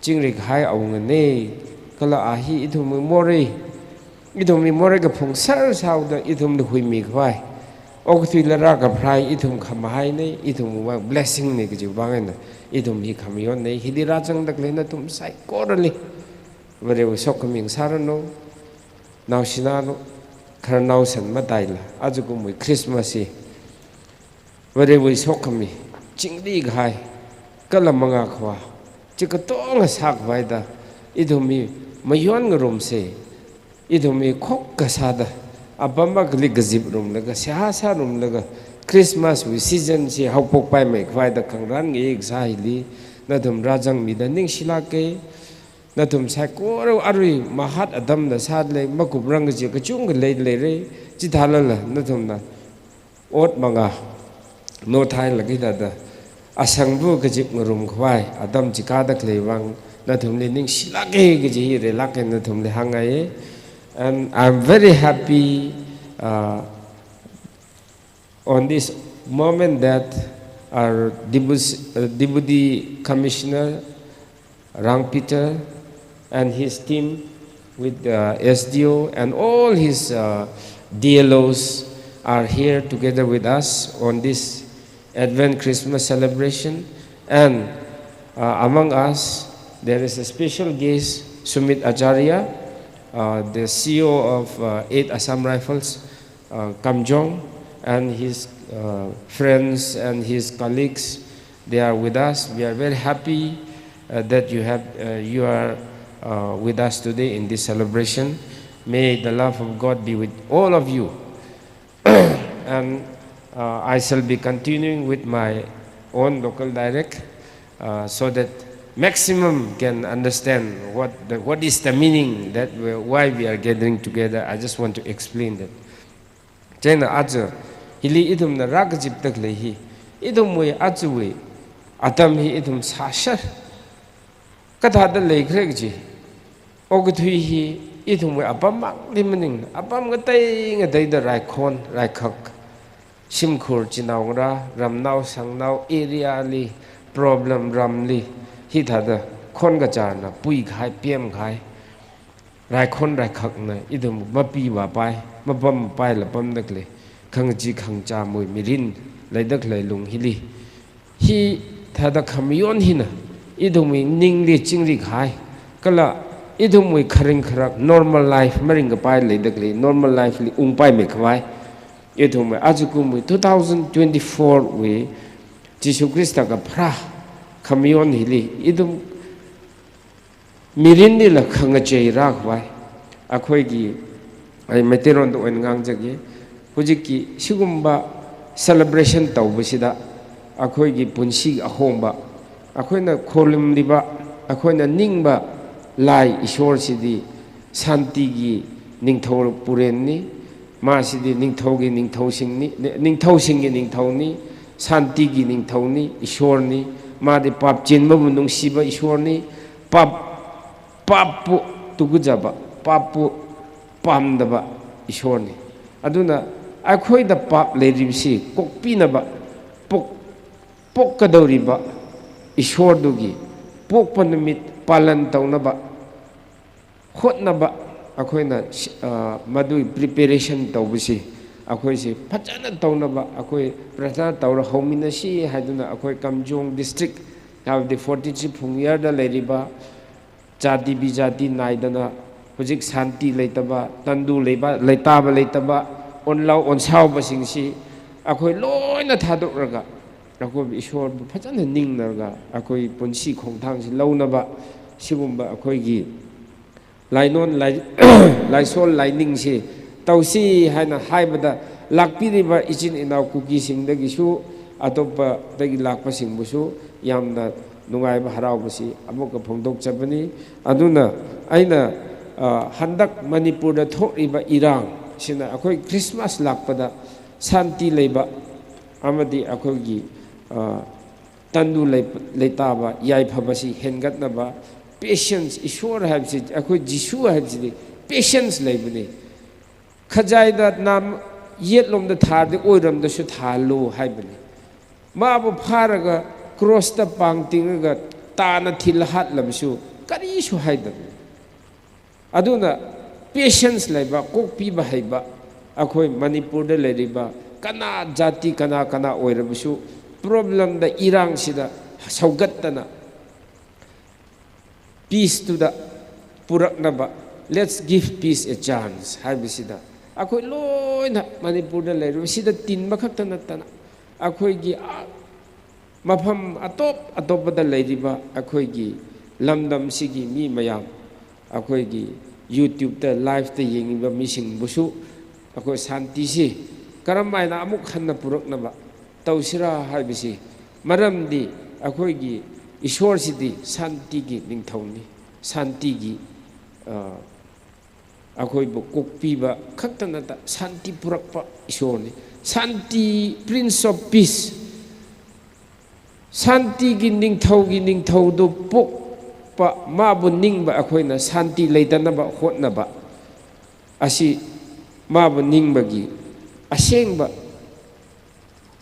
S6: jingri ga hai ong ne kala ahi idum more idum mi more ga phung sar sau da idum de hui mi khwai ok thi la ra ga phrai idum kham hai nei idum wa blessing ne ga ju ba na idum hi kham yon nei hi di ra chang dak le na tum sai ko li vare wa sok ming sar no naw sina no khar naw san ma dai la aju ku mu christmas hi vare wa sok mi ching di ga hai kala manga khwa chi ka tong sak vai da idum mi mayon ngrom se idumi khok ka sada abamba gli gazib rum laga sha rum laga christmas wi season si hopok pai mai khwai da khangran nge exile na dum rajang mi da ning sila ke na dum sai ko arui mahat adam da sad le makub rang ji ka chung le re chi thala la na dum na ot manga no thai lagi da da asang bu ka jip ngrum khwai adam ji ka da klewang na dum le ning sila ke ji re la ke na dum le hangai. And I'm very happy on this moment that our Deputy Commissioner Rang Peter and his team with SDO and all his DLOs are here together with us on this Advent Christmas celebration. And among us, there is a special guest, Sumit Acharya, the CEO of 8 Assam Rifles, Kamjong, and his friends and his colleagues. They are with us. We are very happy that you are with us today in this celebration. May the love of God be with all of you. And I shall be continuing with my own local dialect so that maximum can understand what is the meaning that why we are gathering together. I just want to explain that. Jena aja hili idum na rag jip tak lehi idum we aju we atam hi idum sashar katha da lekrek ji ogthui hi idum we apam mak limaning apam ga tai nga dai da rai khon rai khak simkhur chinaw ra ramnaw sangnaw area li problem ramli hi thada khon ga char na pui khai pem khai rai khon rai khak na idum mapi wa pai mapam pai la pam dak le khang ji khang cha moi mirin lai dak lai lung hili hi thada khamion hina idum ning li ching ri khai kala idum moi kharing kharak normal life maring ga pai lai dak le normal life li ung pai me khwai idum ajuku moi 2024 we Jisu Krista ka phra khamion hili idum mirin ni la khanga chei ra khwai akhoi gi ai meteron do en ngang jagi hujiki sigumba celebration tawbasida akhoi gi punsi ahomba akhoina kholim liba akhoina ningba lai ishor sidi santi gi ningthor puren ni ma sidi ningthau gi ningthau sing ni ningthau sing gi ningthau ni santi gi ningthau ni ishor ni ma de pap chin ma bunung siba ishor ni pap pu tugujaba papu pamdaba ꯏꯁꯣꯔꯅꯤ ꯑꯗꯨꯅ ꯑꯩꯈꯣꯏꯗ ꯄꯥꯞ ꯂꯩꯔꯤꯕꯁꯤ ꯀꯣꯛꯄꯤꯅꯕ ꯄꯣꯛꯀꯗꯧꯔꯤꯕ ꯏꯁꯣꯔꯗꯨꯒꯤ ꯄꯣꯛꯄ ꯅꯨꯃꯤꯠ ꯄꯥꯂꯟ ꯇꯧꯅꯕ ꯍꯣꯠꯅꯕ ꯑꯩꯈꯣꯏꯅ ꯃꯗꯨꯒꯤ ꯄ꯭ꯔꯤꯄꯦꯔꯦꯁꯟ ꯇꯧꯕꯁꯤ ꯑꯩꯈꯣꯏꯁꯤ ꯐꯖꯅ ꯇꯧꯅꯕ ꯑꯩꯈꯣꯏ ꯄ꯭ꯔꯊꯅꯥ ꯇꯧꯔ ꯍꯧꯃꯤꯟꯅꯁꯤ ꯍꯥꯏꯗꯨꯅ ꯑꯩꯈꯣꯏ ꯀꯥꯝꯖꯣꯡ ꯗꯤꯁꯇ꯭ꯔꯤꯛ ꯍꯥꯏꯕꯗꯤ 43 ꯐꯨꯡꯌꯥꯔꯗ ꯂꯩꯔꯤꯕ ꯖꯥꯇꯤ ꯕꯤꯖꯥꯇꯤ ꯅꯥꯏꯗꯅ ꯍꯧꯖꯤꯛ ꯁꯥꯟꯇꯤ ꯂꯩꯇꯕ ꯇꯟꯗꯨ ꯂꯩꯇꯥꯕ ꯂꯩꯇꯕ ꯑꯣꯟꯂꯥꯎ ꯑꯣꯟꯁꯥꯎꯕꯁꯤꯡꯁꯤ ꯑꯩꯈꯣꯏ ꯂꯣꯏꯅ ꯊꯥꯗꯣꯛꯂꯒ ꯑꯩꯈꯣꯏꯕꯨ ꯏꯁꯣꯔꯕꯨ ꯐꯖꯅ ꯅꯤꯡꯅꯔꯒ ꯑꯩꯈꯣꯏ ꯄꯨꯟꯁꯤ ꯈꯣꯡꯊꯥꯡꯁꯤ ꯂꯧꯅꯕ ꯁꯤꯒꯨꯝꯕ ꯑꯩꯈꯣꯏꯒꯤ ꯂꯥꯏꯁꯣꯜ ꯂꯥꯏꯅꯤꯡꯁꯤ ꯇꯧꯁꯤ ꯍꯥꯏꯅ ꯍꯥꯏꯕꯗ ꯂꯥꯛꯄꯤꯔꯤꯕ ꯏꯆꯤꯟ ꯏꯅꯥꯎ ꯀꯨꯀꯤꯁꯤꯡꯗꯒꯤꯁꯨ ꯑꯇꯣꯞꯄꯗꯒꯤ ꯂꯥꯛꯄꯁꯤꯡꯕꯨꯁꯨ ꯌꯥꯝꯅ ꯅꯨꯡꯉꯥꯏꯕ ꯍꯔꯥꯎꯕꯁꯤ ꯑꯃꯨꯛꯀ ꯐꯣꯡꯗꯣꯛꯆꯕꯅꯤ ꯑꯗꯨꯅ ꯑꯩꯅ ꯍꯟꯗꯛ ꯃꯅꯤꯄꯨꯔꯗ ꯊꯣꯛꯂꯤꯕ ꯏꯔꯥꯡꯁꯤꯅ ꯑꯩꯈꯣꯏ ꯈ꯭ꯔꯤꯁꯃꯥꯁ ꯂꯥꯛꯄꯗ ꯁꯥꯟꯇꯤ ꯂꯩꯕ ꯑꯃꯗꯤ ꯑꯩꯈꯣꯏꯒꯤ ꯇꯟꯗꯨ ꯂꯩꯇꯥꯕ ꯌꯥꯏꯐꯕꯁꯤ ꯍꯦꯟꯒꯠꯅꯕ ꯄꯦꯁꯦꯟꯁ ꯏꯁꯣꯔ ꯍꯥꯏꯕꯁꯤ ꯑꯩꯈꯣꯏ ꯖꯤꯁꯨ ꯍꯥꯏꯕꯁꯤꯗꯤ ꯄꯦꯁꯦꯟꯁ ꯂꯩꯕꯅꯤ ꯈꯖꯥꯏꯗ ꯌꯦꯠꯂꯣꯝꯗ ꯊꯥꯔꯗꯤ ꯑꯣꯏꯔꯣꯝꯗꯁꯨ ꯊꯥꯍꯜꯂꯨ ꯍꯥꯏꯕꯅꯤ ꯃꯥꯕꯨ ꯐꯥꯔꯒ ꯀ꯭ꯔꯣꯁꯇ ꯄꯥꯡ ꯇꯤꯡꯉꯒ ꯇꯥꯅ ꯊꯤꯜꯂ ꯍꯥꯠꯂꯕꯁꯨ ꯀꯔꯤꯁꯨ ꯍꯥꯏꯗꯕꯅꯤ ꯑꯗꯨꯅ ꯄꯦꯁꯦꯟꯁ ꯂꯩꯕ ꯀꯣꯛꯄꯤꯕ ꯍꯩꯕ ꯑꯩꯈꯣꯏ ꯃꯅꯤꯄꯨꯔꯗ ꯂꯩꯔꯤꯕ ꯀꯅꯥ ꯖꯥꯇꯤ ꯀꯅꯥ ꯑꯣꯏꯔꯕꯁꯨ ꯄ꯭ꯔꯣꯕ꯭ꯂꯦꯝꯗ ꯏꯔꯥꯡꯁꯤꯗ ꯁꯧꯒꯠꯇꯅ ꯄꯤꯁꯇꯨꯗ ꯄꯨꯔꯛꯅꯕ ꯂꯦꯠꯁ ꯒꯤꯐ ꯄꯤꯁ ꯑꯦ ꯆꯥꯟꯁ ꯍꯥꯏꯕꯁꯤꯗ ꯑꯩꯈꯣꯏ ꯂꯣꯏꯅ ꯃꯅꯤꯄꯨꯔꯗ ꯂꯩꯔꯤꯕ ꯁꯤꯗ ꯇꯤꯟꯕ ꯈꯛꯇ ꯅꯠꯇꯅ ꯑꯩꯈꯣꯏꯒꯤ ꯃꯐꯝ ꯑꯇꯣꯞꯄꯗ ꯂꯩꯔꯤꯕ ꯑꯩꯈꯣꯏꯒꯤ ꯂꯝꯗꯝꯁꯤꯒꯤ ꯃꯤ ꯃꯌꯥꯝ ꯑꯩꯈꯣꯏꯒꯤ ꯌꯨꯇ꯭ꯌꯨꯕꯇ ꯂꯥꯏꯐꯇ ꯌꯦꯡꯉꯤꯕ ꯃꯤꯁꯤꯡꯕꯨꯁꯨ ꯑꯩꯈꯣꯏ ꯁꯥꯟꯇꯤꯁꯤ ꯀꯔꯝ ꯍꯥꯏꯅ ꯑꯃꯨꯛ ꯍꯟꯅ ꯄꯨꯔꯛꯅꯕ ꯇꯧꯁꯤꯔꯥ ꯍꯥꯏꯕꯁꯤ ꯃꯔꯝꯗꯤ ꯑꯩꯈꯣꯏꯒꯤ ꯏꯁꯣꯔꯁꯤꯗꯤ ꯁꯥꯟꯇꯤꯒꯤ ꯅꯤꯡꯊꯧꯅꯤ ꯁꯥꯟꯇꯤꯒꯤ ꯑꯩꯈꯣꯏꯕꯨ ꯀꯣꯛꯄꯤꯕ ꯈꯛꯇ ꯅꯠꯇ ꯁꯥꯟꯇꯤ ꯄꯨꯔꯛꯄ ꯏꯁꯣꯔꯅꯤ ꯁꯥꯟꯇꯤ ꯄ꯭ꯔꯤꯟꯁ ꯑꯣꯐ ꯄꯤꯁ ꯁꯥꯟꯇꯤꯒꯤ ꯅꯤꯡꯊꯧꯗꯨ ꯄꯣꯛꯄ ꯃꯥꯕꯨ ꯅꯤꯡꯕ ꯑꯩꯈꯣꯏꯅ ꯁꯥꯟꯇꯤ ꯂꯩꯇꯅꯕ ꯍꯣꯠꯅꯕ ꯑꯁꯤ ꯃꯥꯕꯨ ꯅꯤꯡꯕꯒꯤ ꯑꯁꯦꯡꯕ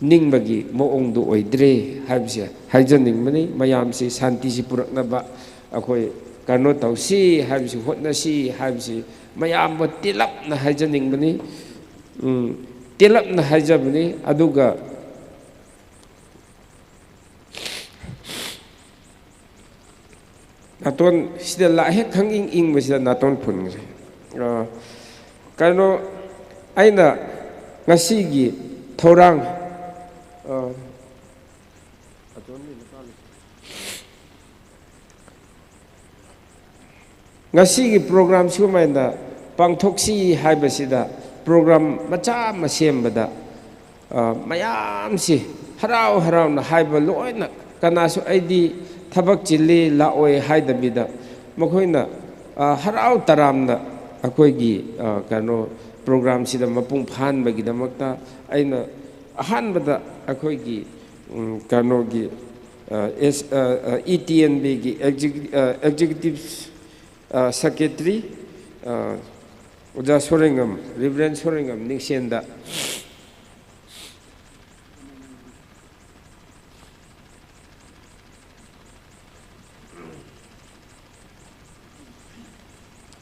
S6: ꯅꯤꯡꯕꯒꯤ ꯃꯑꯣꯡꯗꯨ ꯑꯣꯏꯗ꯭ꯔꯦ ꯍꯥꯏꯕꯁꯦ ꯍꯥꯏꯖꯅꯤꯡꯕꯅꯤ ꯃꯌꯥꯝꯁꯤ ꯁꯥꯟꯇꯤꯁꯤ ꯄꯨꯔꯛꯅꯕ ꯑꯩꯈꯣꯏ ꯀꯩꯅꯣ ꯇꯧꯁꯤ ꯍꯥꯏꯕꯁꯤ ꯍꯣꯠꯅꯁꯤ ꯍꯥꯏꯕꯁꯤ ꯃꯌꯥꯝꯕꯨ ꯇꯦꯜꯂꯞꯅ ꯍꯥꯏꯖꯅꯤꯡꯕꯅꯤ ꯇꯦꯜꯂꯞꯅ ꯍꯥꯏꯖꯕꯅꯤ ꯑꯗꯨꯒ ꯅꯥꯇꯣꯟ ꯁꯤꯗ ꯍꯦꯛ ꯈꯪꯏꯪ ꯏꯪꯕꯁꯤꯗ ꯅꯥꯇꯣꯟ ꯐꯨꯟꯈ꯭ꯔꯦ ꯀꯩꯅꯣ ꯑꯩꯅ ꯉꯁꯤꯒꯤ ꯊꯧꯔꯥꯡ ꯉꯁꯤꯒꯤ ꯄ꯭ꯔꯣꯒ꯭ꯔꯥꯝ ꯁꯨꯃꯥꯏꯅ ꯄꯥꯡꯊꯣꯛꯁꯤ ꯍꯥꯏꯕꯁꯤꯗ ꯄ꯭ꯔꯣꯒ꯭ꯔꯥꯝ ꯃꯆꯥ ꯑꯃ ꯁꯦꯝꯕꯗ ꯃꯌꯥꯝꯁꯤ ꯍꯔꯥꯎꯅ ꯍꯥꯏꯕ ꯂꯣꯏꯅ ꯀꯅꯥꯁꯨ ꯑꯩꯗꯤ ꯊꯕꯛ ꯆꯤꯜꯂꯤ ꯂꯥꯛꯑꯣꯏ ꯍꯥꯏꯗꯕꯤꯗ ꯃꯈꯣꯏꯅ ꯍꯔꯥꯎ ꯇꯔꯥꯝꯅ ꯑꯩꯈꯣꯏꯒꯤ ꯀꯩꯅꯣ ꯄ꯭ꯔꯣꯒ꯭ꯔꯥꯝꯁꯤꯗ ꯃꯄꯨꯡ ꯐꯥꯍꯟꯕꯒꯤꯗꯃꯛꯇ ꯑꯩꯅ ꯑꯍꯥꯟꯕꯗ ꯑꯩꯈꯣꯏꯒꯤ ꯀꯩꯅꯣꯒꯤ ETNBꯒꯤ ꯑꯦꯛꯖꯤꯀ꯭ꯌꯨꯇꯤꯚ ꯁꯦꯀ꯭ꯔꯦꯇꯔꯤ ꯑꯣꯖꯥ ꯁꯣꯔꯦꯡꯉꯝ ꯔꯤꯕꯔꯦꯟ ꯁꯣꯔꯦꯡꯉꯝ ꯅꯤꯡꯁꯦꯟꯗ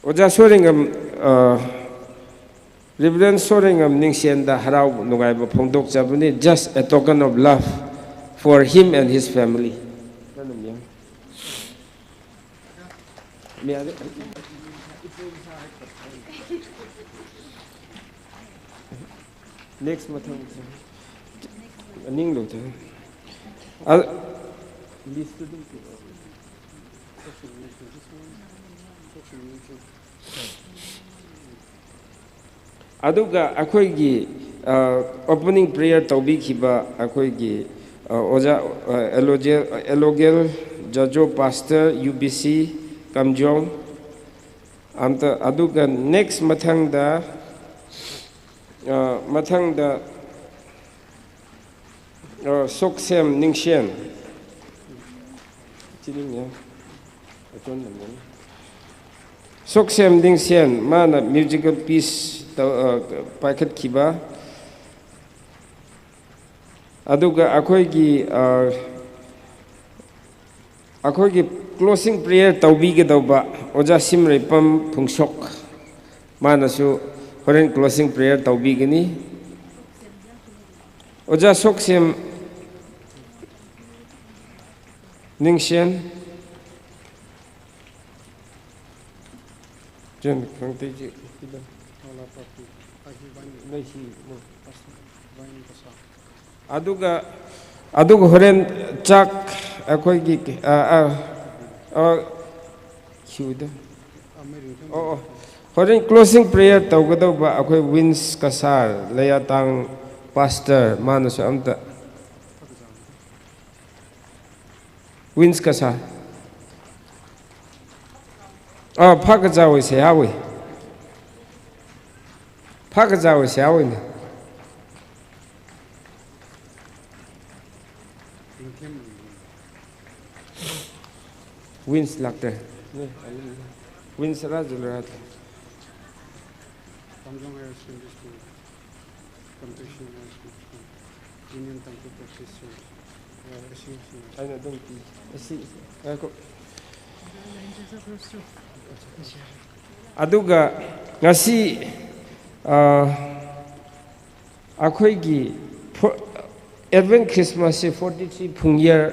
S6: ꯑꯣꯖꯥ ꯁꯣꯔꯦꯡꯉꯝ ꯔꯤꯕꯔꯦꯟ ꯁꯣꯔꯦꯡꯉꯝ ꯅꯤꯡꯁꯦꯟꯗ ꯍꯔꯥꯎ ꯅꯨꯡꯉꯥꯏꯕ ꯐꯣꯡꯗꯣꯛꯆꯕꯅꯤ just a token of love for him and his family next ꯃꯊꯪ ꯅꯤꯡ ꯂꯧꯊ ꯑꯗꯨꯒ ꯑꯩꯈꯣꯏꯒꯤ ꯑꯣꯄꯅꯤꯡ ꯄ꯭ꯔꯦꯌꯔ ꯇꯧꯕꯤꯈꯤꯕ ꯑꯩꯈꯣꯏꯒꯤ ꯑꯣꯖꯥ ꯑꯦꯂꯣꯒꯦꯜ ꯖꯖꯣ ꯄꯥꯁꯇꯔ UBC ꯀꯝꯖꯣꯡ ꯑꯗꯨꯒ ꯅꯦꯛꯁ ꯃꯊꯪꯗ ꯁꯣꯛꯁꯦꯝ ꯅꯤꯡꯁꯦꯟ ꯁꯣꯛꯁꯦꯝ ꯅꯤꯡꯁꯦꯟ ꯃꯥꯅ musical piece packet kiba aduga akoigi closing prayer taubi ge dauba oja simrei pam phungsok manasu horen closing prayer taubi gani oja soksem ningshen jen khangte ji aduga horen chak akoigi hiuda horen closing prayer taugadauba akoi wins kasar layatang pastor manasu amta wins kasar phakajawi se hawi phakajawi se hawi ne wins lakte wins rajulat aduga ngasi akoigi Advent Christmas 43 Phungyar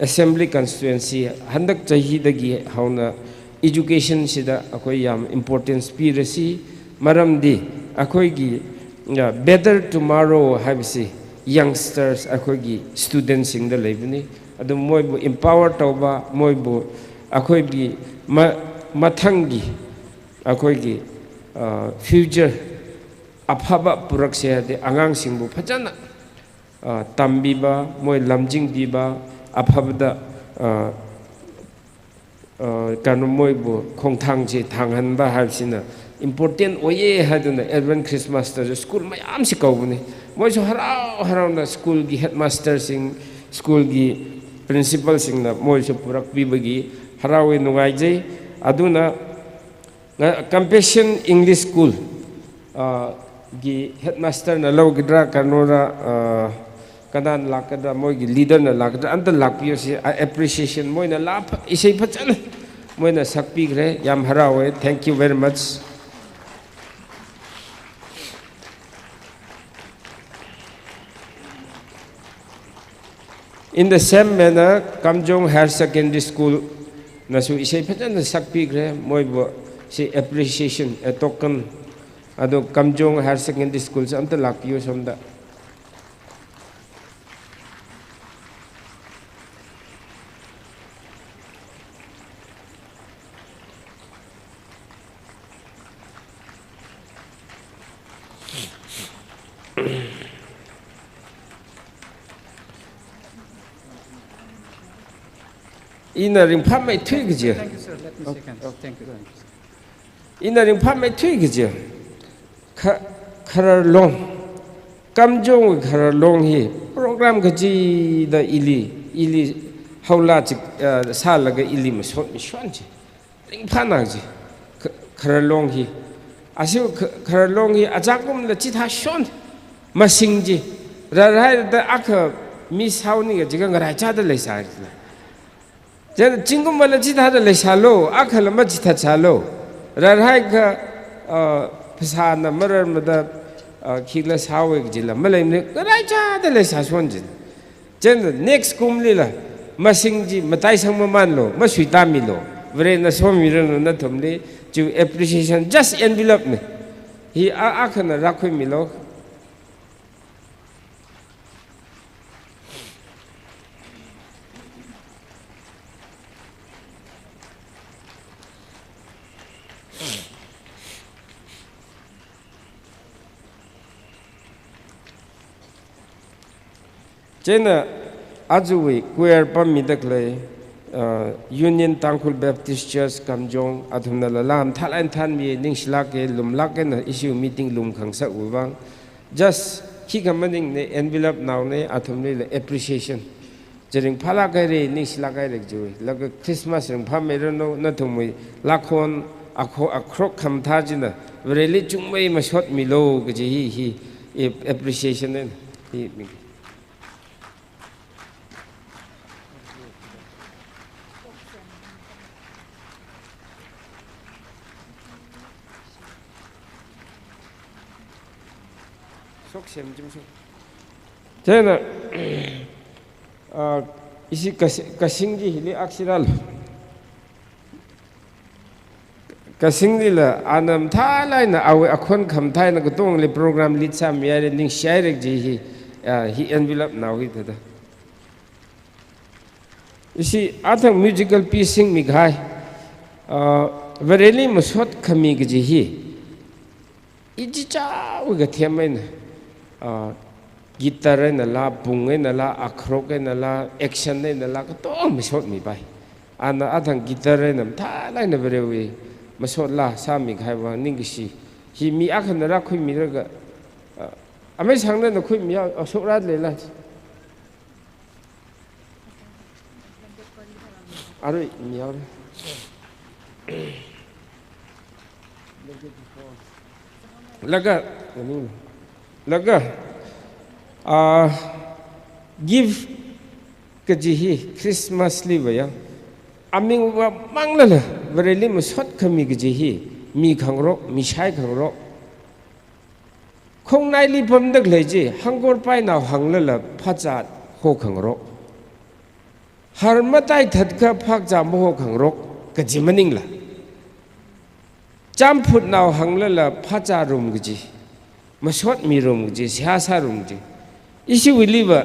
S6: Assembly constituency handak chahi dagi hauna education sida akoi yam importance pirasi maramdi akoi gi better tomorrow habisi youngsters akoi gi students sing da lebani adu moi bu empower tauba moi bu akoi gi mathangi akoi gi future afaba purakse de angang sing bu phajana tambiba moi lamjing biba afabda kanu moibu khongthang ji thanghan ba habsina important oye haduna Advent Christmas ta school mayam si kaubuni moi so harau na school gi headmaster sing school gi principal sing na moi so purak bibagi harawe nungai jai aduna compassion English school gi headmaster na logidra kanora kanan lakada moi gi leader na lakada anta lakpio si appreciation moi na lap isei phachan moi na sakpi gre yam harawe thank you very much in the same manner Kamjong Higher Secondary School na su isei phachan na sakpi gre moi bo si appreciation a token ado Kamjong Higher Secondary School sa anta lakpio somda ina ring pha mai thui ge je thank you sir let me second thank you ina ring pha mai thui ge je kharar long Kamjong kharar long hi program ge ji da ili haula chi sal ga ili ma shon ji ring pha na ji kharar long hi asiu kharar long hi ajakum la chi tha shon ma sing ji ra da akha mi sau ni ge ji ga ra cha da le sa jen jingum wala ji da le salo akhala ma ji tha chalo rai ka phasa na marar ma da khila sawe ji la malai ne rai cha da le sa son ji jen next kumli la masing ji matai sang ma man lo ma sui ta mi lo vre na so mi ran na thumli to appreciation just envelope me hi akhana rakhoi mi lo Jena ajuwi queer pamidaklay Union Tangkul Baptist Church Kamjong athumna lalam thalan than mi ningslake lumlake na issue meeting lum khangsa uwang just khikamaning ne envelope now ne athumni le appreciation jering phala gaire ningslake rek juwi lag Christmas ring phamero no na thumui lakhon akho akrok kham thajina really chung mai ma shot mi lo ke ji hi appreciation and hi sok sem jum sok jana isi kasing ji hili aksiral kasing ni la anam tha lai na awe akhon kham thai na gotong le program lit sam ya le ning share ji hi envelope now hi da isi athang musical piece sing mi ghai vereli musot khami ji hi iji cha ga themai na guitar na la pung na la akhrok na la action na la ko to musot mi bai ana athang guitar na tha lai na verewi masot la sami ghai wa ning si hi mi akhan ra khoi mi ra ga amai sang na khoi mi sok ra le la aroi mi ya laga give ke ji hi Christmas li ya aming wa manglala vereli musot khami ge hi mi khangrok mi shai khangrok khong nai li pam dak le ji hangor pai naw hanglala phacha ho khangrok har matai that ka phak ja mo ho khangrok ke ji maning la cham phut naw hanglala phacha rum ge ji musot mi rum ge ji sha sa rum ji isi wiliba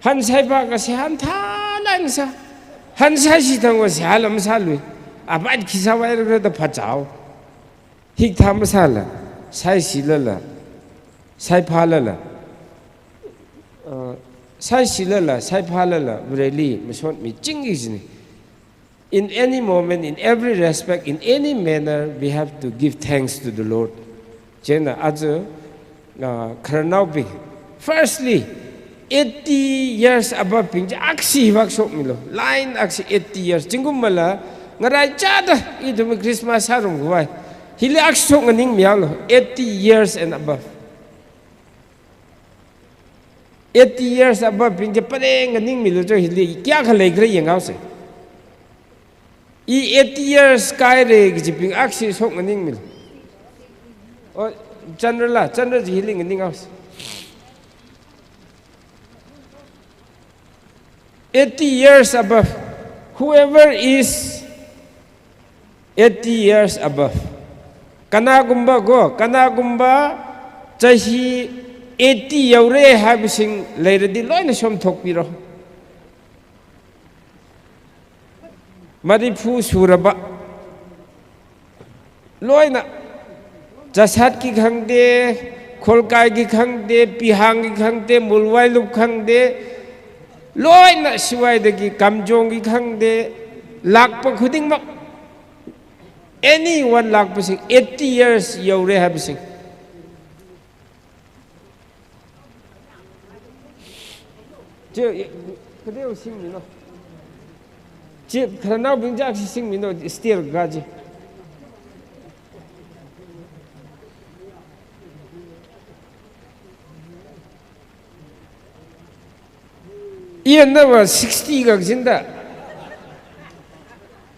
S6: han sai ba ka se han tha lan sa han sai si thang wa sa lam sa lu abat ki sa wa ra da pha chao hik tham sa la sai si la la sai pha la la sai si la la sai pha la la really musot mi ching is ni in any moment in every respect in any manner we have to give thanks to the Lord jena azu kharnau bi firstly 80 years above ping aksi workshop milo line aksi 80 years jingum mala ngarai chada idum Christmas harum gwai hili aksi nganing mialo 80 years and above 80 years above ping pare nganing milo jo hili kya khalai gre yengau se I 80 years kai re gi ping aksi sok nganing milo o chandra ji hili nganing aus 80 years above whoever is 80 years above kanagumba chahi 80 yaure habising leiradi loina som thokpiro marifu suraba loina jasat ki khangde kholkai ki khangde pihang ki khangde mulwai lup khangde loina siwai dagi kamjong gi khangde lakpa khuding mak anyone lakpa sing 80 years yaure habising je kadeu sing mino je khanau bingjak sing mino still gaji Iyan na ba 60 kag jinda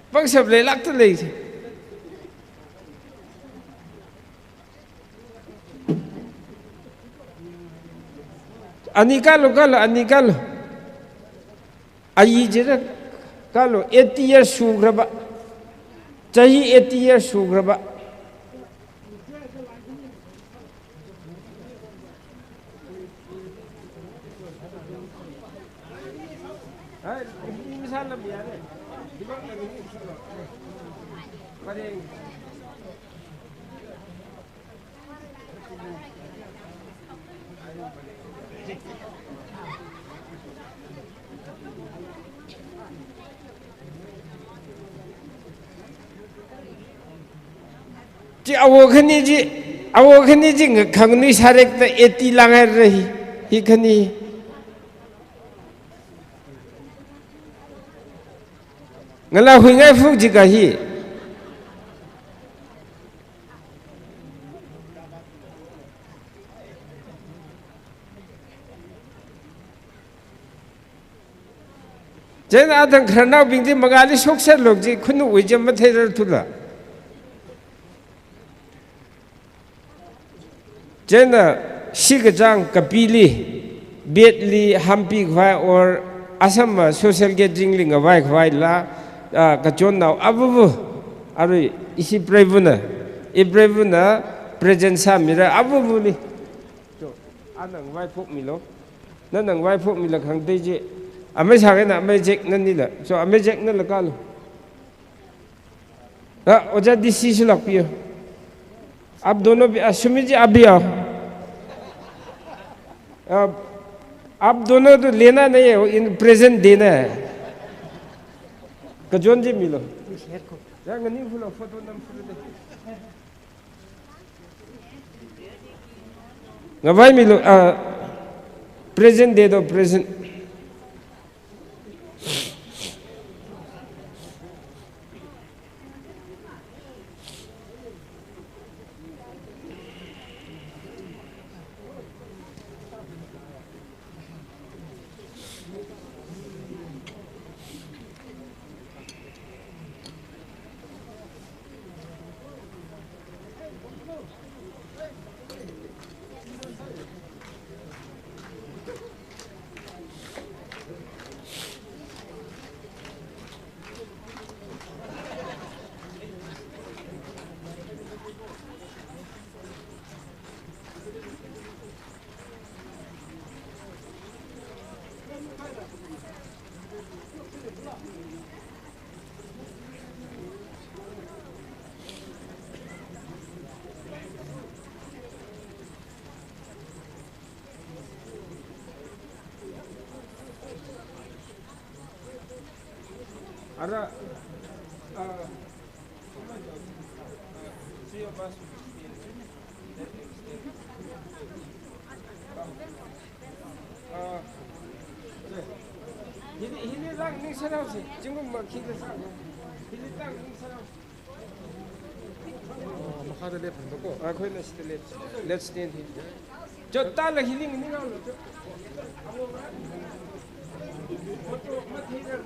S6: pag sablay lakta lay anikalo ayi jira kalo 80 years sugraba chahi 80 years sugraba awokhani ji khangni sarek ta 80 langai rahi hi khani ngala hui ngai fu ji ga hi Jen adang karna bingti magali soksa lokji kunu wijam mathayar tula. Jen shigajang kapili betli hampi khwai or asam social gathering ling awai khwai la kachon now abu aru isi prevuna present sa mira abu ni. So anang wai phok milo. Nanang wai phok mila khang teje. Ame sage na ame jek nan ni la. So ame jek na la kalu. Oja disi sulak piyo. Ab dono भी सुमित जी आप भी आओ आप दोनों तो लेना नहीं है इन प्रेजेंट देना है कजोन जी मिलो यार नहीं फुलो फोटो नम फुलो दे नवाई मिलो प्रेजेंट दे दो present Ada ini lang ning sarau sih, cuma makin besar. Ini lang ning sarau. Makada lep handoko. Aku ini situ lep. Let's stand here. Jota lah hiling ini kalau. Foto mati dah.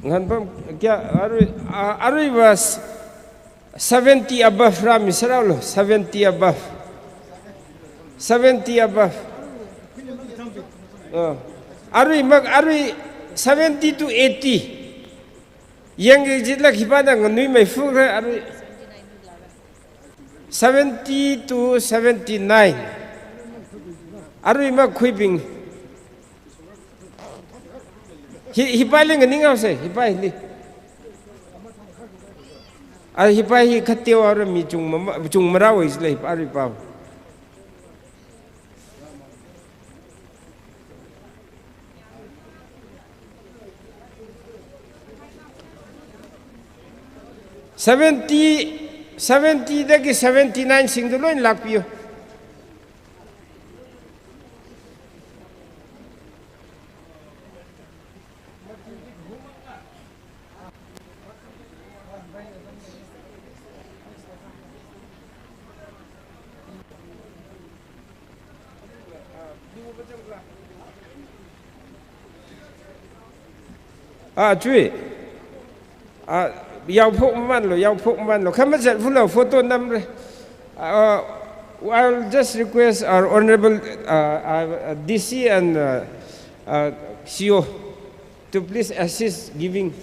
S6: Nganpam kya arui was 70 above ram Israel 70 above 70 above arui 70 to 80 yang jitla khipana nganui mai fugra aru 70 to 79 aru ima khuiping hipai le ngani ngau se hipai li a hipai hi khateo aru mi chung mara wis le hipai pa Seventy dagi 79 sing dulo in lakpio. Chui. Yau phok man lo khama jat fulo photo namre I'll just request our honorable DC and CEO to please assist giving.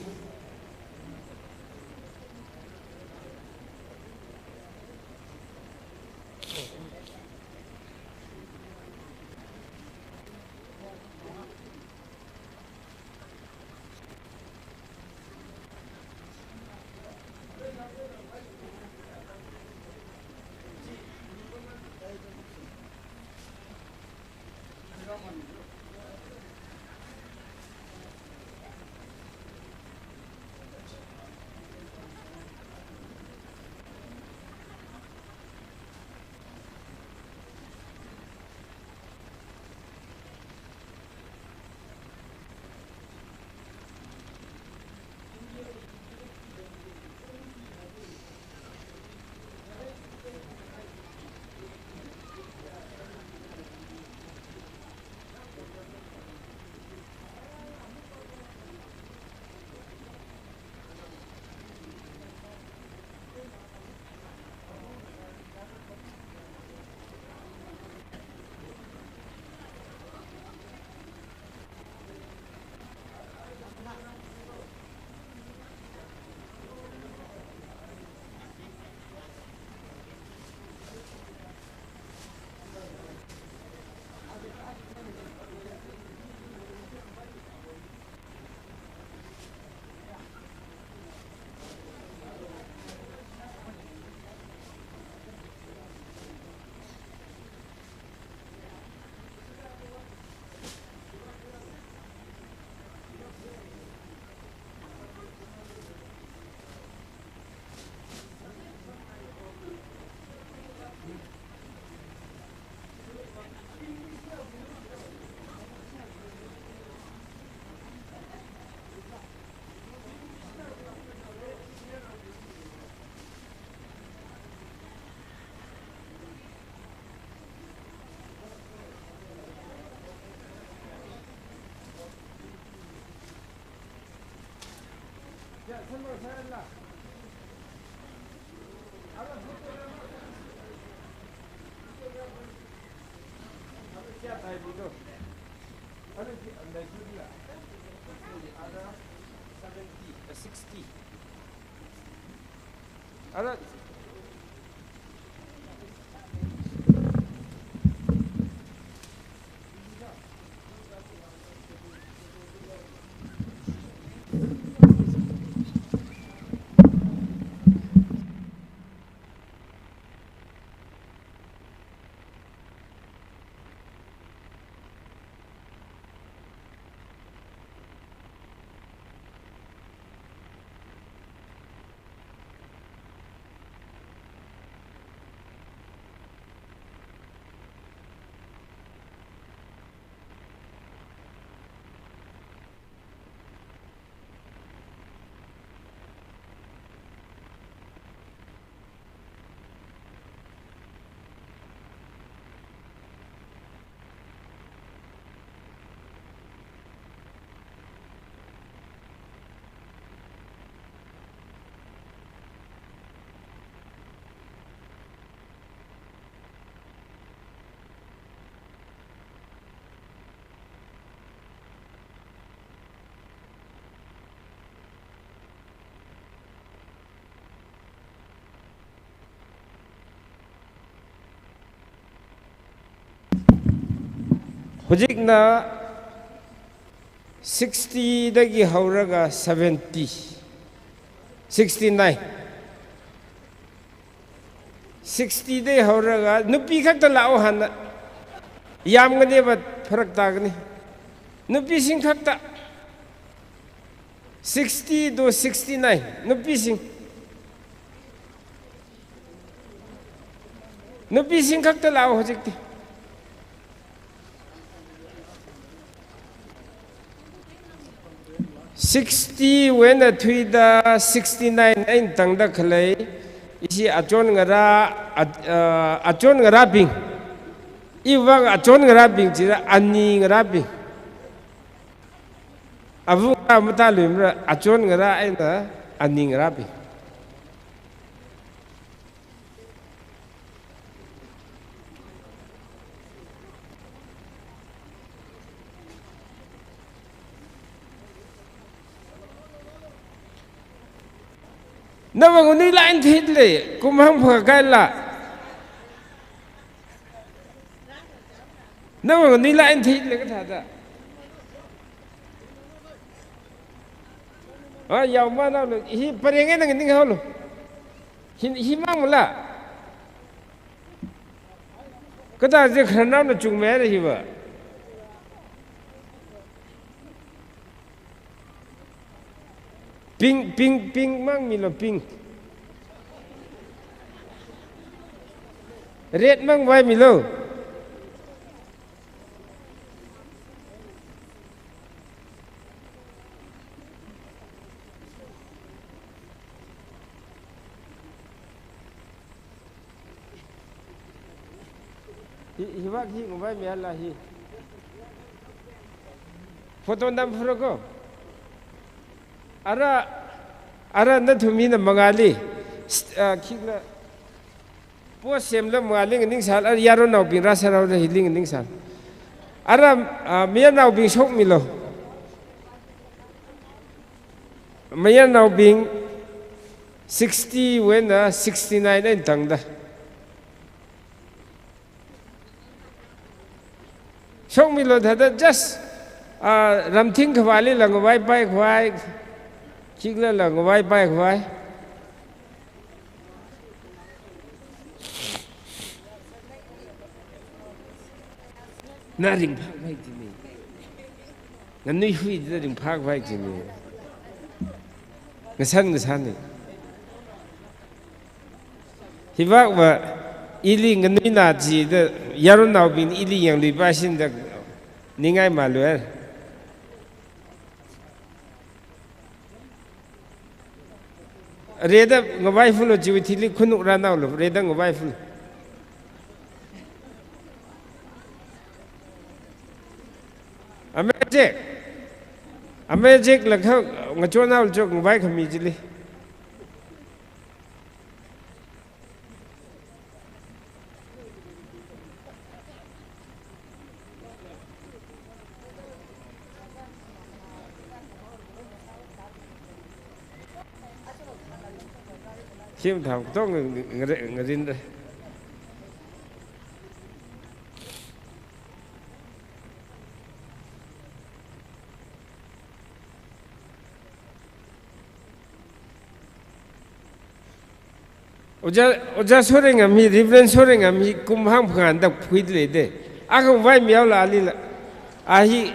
S6: Hujikna 60 dagi hauraga 70 69 60 day hauraga nupi khakta lao hana yamgani ba farak tagni nupi sing khakta 60 to 69 nupi sing khakta lao hujikti $60 when a tweeda $69 in tangda khalai isi achon ngara bing iwang achon ngara bing jira ani ngara bing avu mata lumra achon ngara aina ani ngara bing Nawang uni lain thitle kumhang phakaila Nawang uni lain thitle ka thada yaw ma na hi parenge nang ning holo hi mang mula kada je kharnam na chung me hi ba Ping mang milo ping red mang wai milo hiwak hi ngwai mi ala hi photo nam phro Ara na thumi na mangali khigla po semla mangali ning sal ar yaro naw bin rasa raw hiling ning sal ara miya naw bin sok milo miya naw bin 60 when 69 in tangda sok milo thada just ramthing khwali lang wai pai khwai chigla lang wai pai khwai na ring phak vai jini nganui hui da ring phak vai jini ngasan ni hiwak wa ili nganui na ji da yarun naw bin ili yang lui ba sin da ningai ma luer reda ngabai fulo jiwi thili khunuk ra naw lo reda ngabai fulo amejek lakha ngachona ul jok ngabai khami jili Chim thảo tốt người tin đây. Oja sore ngam hi reverend sore ngam hi kumhang phangan dak phuid le de. Akong vai miao la ali la. Ahi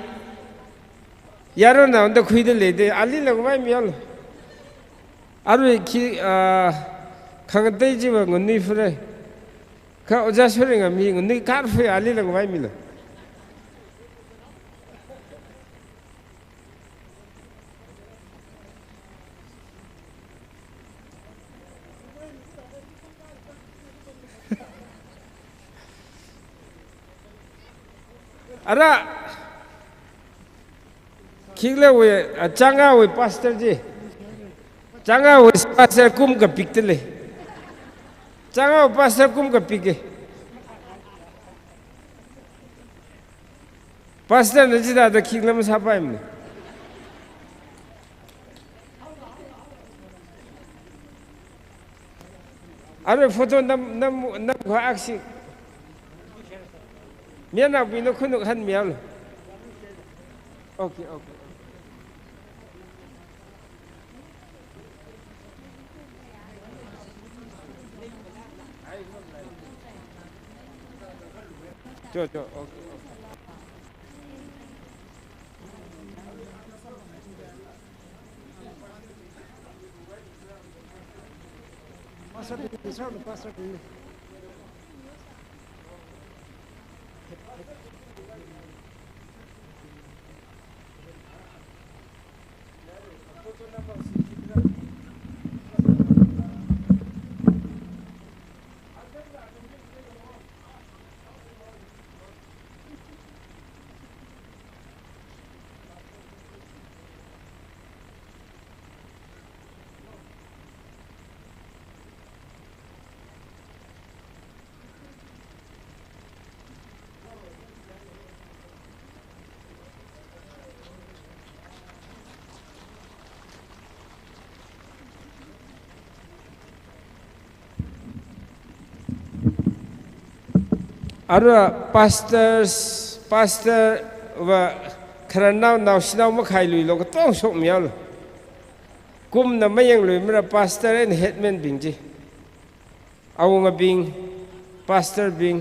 S6: yaro na onda khuid le de ali la vai miao. Aru ki khangtai ji wa ngni fre kha oja sore ngam hi ngni kar fe ali la vai mila ara khigla we changa we pastor ji changa we pastor kum ka piktele changa we pastor kum ka pike pastor na ji da khigla ma sa pa im are photo nam kha aksi mian nak bino khunuk han mial. Okay, okay. Cho, okay.
S3: Pastor,
S6: Ara pastor wa kharanaw naw sinaw makhai lui lo tong sok mial kum na mayang lui mera pastor and headman bingji awunga bing pastor bing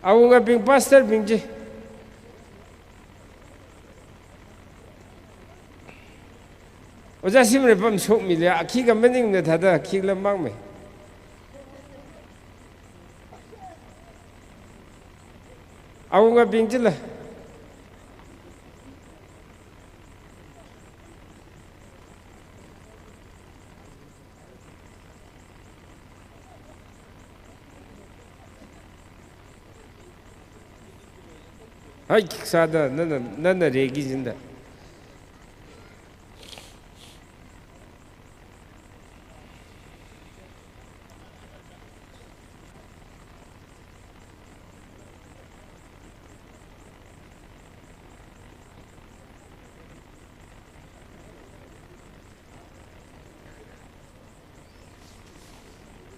S6: awunga bing pastor bingji oja simre pam sok mi le akhi ga mening ne thada akhi la mang me awunga bingji la ai sada nana regi jinda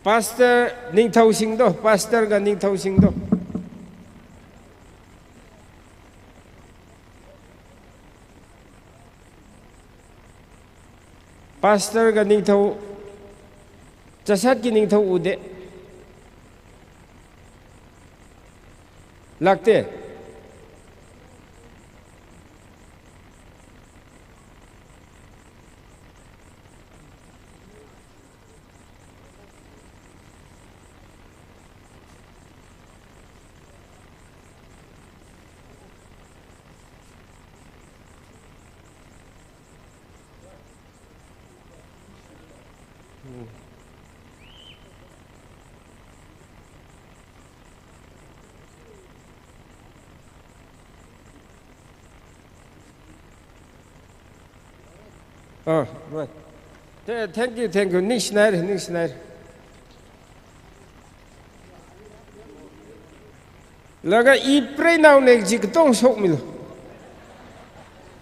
S6: Pastor Ning Thau Sing do, Pastor ga Ning Thau Sing do. Pastor ga Ning Thau Chasat ki Ning Thau ude. Lagte. Oh, right. Thank you. Ning Schneider. Laga I pray now next jig tong sok milo.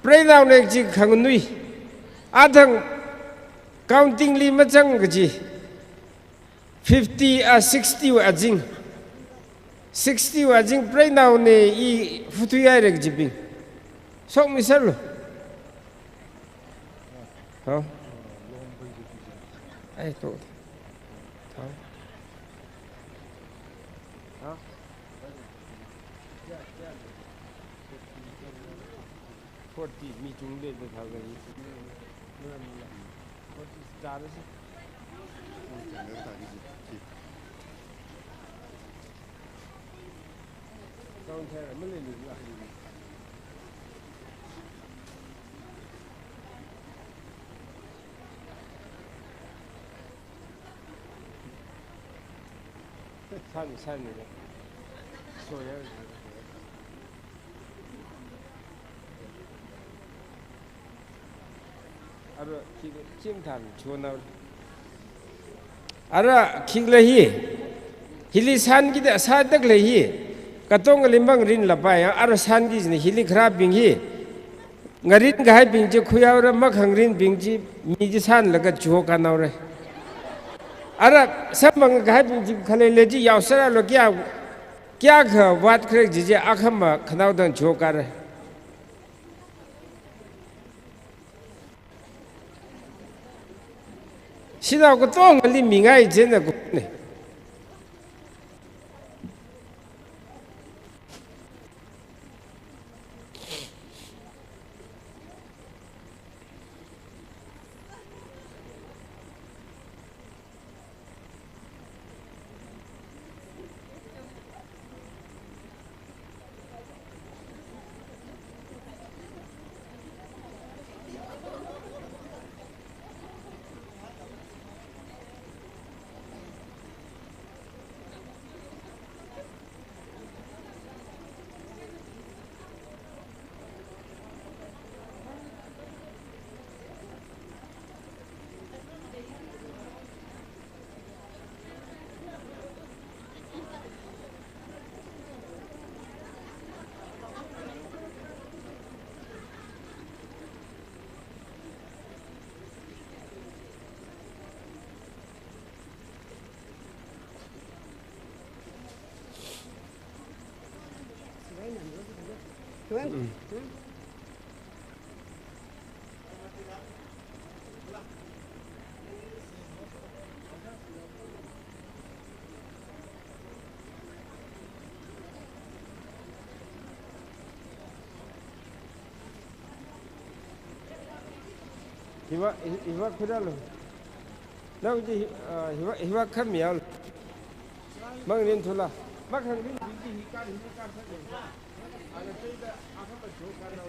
S6: Pray now next jig kangunui. Adang counting lima jang gaji. 50 60 ajing. 60 ajing pray now ne I futuyai rek jibing. Sok misalo. Hả? Ai tụi Hả? Hả? Phốt thì mi chúng lên được thằng này phốt thì ra đấy chứ không theo là mới lên được lại 산이 소야 알아 김탄 주나 알아 킹레히 힐리 산기다 사득레히 까똥 림방 린 라바야 알아 산기즈니 힐리 크라빙히 ngarin gai bingji khuyawra mak hangrin bingji miji san laga juho ka nawre Ara samang gaibing jib khale leji yausara lo kya kha wat khrek jije akhama khanau dan chokar Sinau ko tong ali mingai jena ko ne Hiwa khudalo Now hiwa kham yal Mang rin thula Mak hang rin biji hikar sa Ana tayda akhama chokar na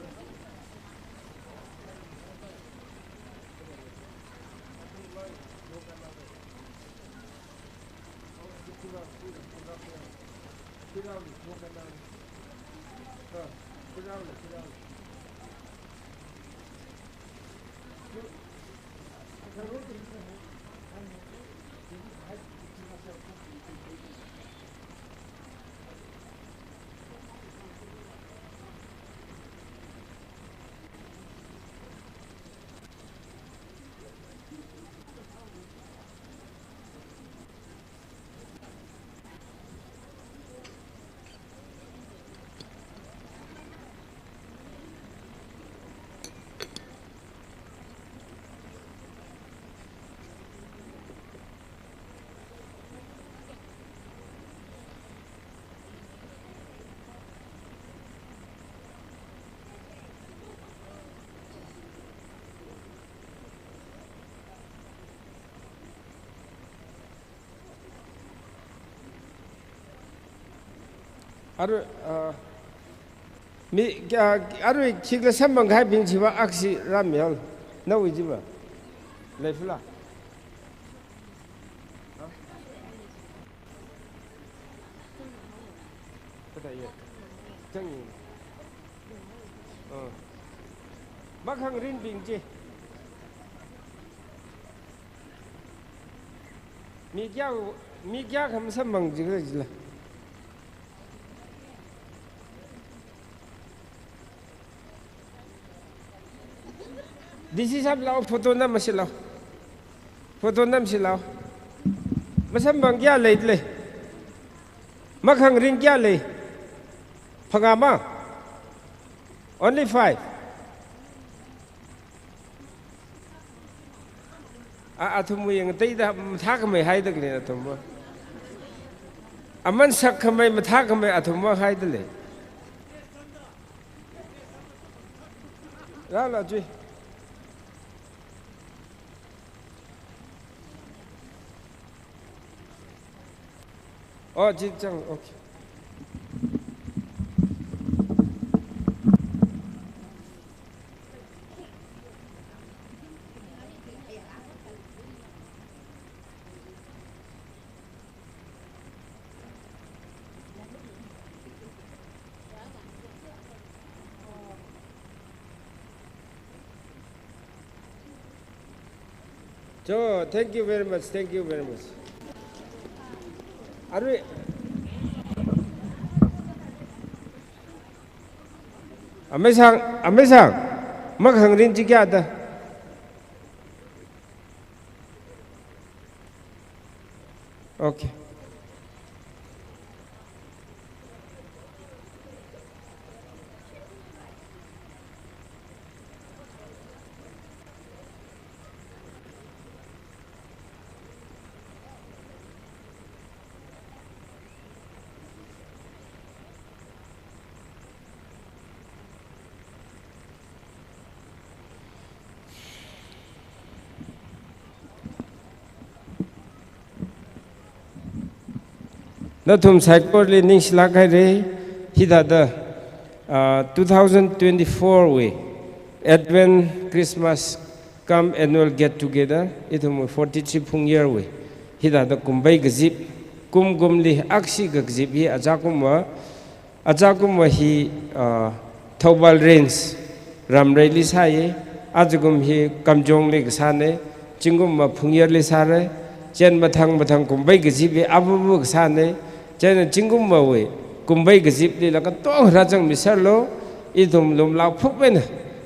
S6: Aru chikla samang gaibing jiwa aksi ramyal Nawi jiwa Leifla Makhang rin bingji Mi kya kham samang jikla This is a lao photo nam masilaw. Photo nam silaw. Masam bang kya le. Makhang ring kya le. Phangama. Only 5. Athumu yang tayda mathak mai haidak le athumu. Aman sak khamai mathak mai athumu haidale. La ji. Oh, Jinjang, okay. So, thank you very much. Thank you very much. Are we? Amesang, makhang rin chikya da. Natum Saikor Ning Slakare, Hidada 2024 way, Advent Christmas come annual get together, itum 43 Phungyar way, Hidada Kumbai Gazip, Kum Gumli Aksi Gazip, he Ajakumwa he Tobal Rains, Ram Railis Haye, Ajagum he Kamjong Leg Sane, Jingum Phungyar Lisare, Jen Matang Kumbai Gazip, Abu Sane, Jen Jingum way. Kumbai gazip li laka tong rajang misarlo idum lum lau phukben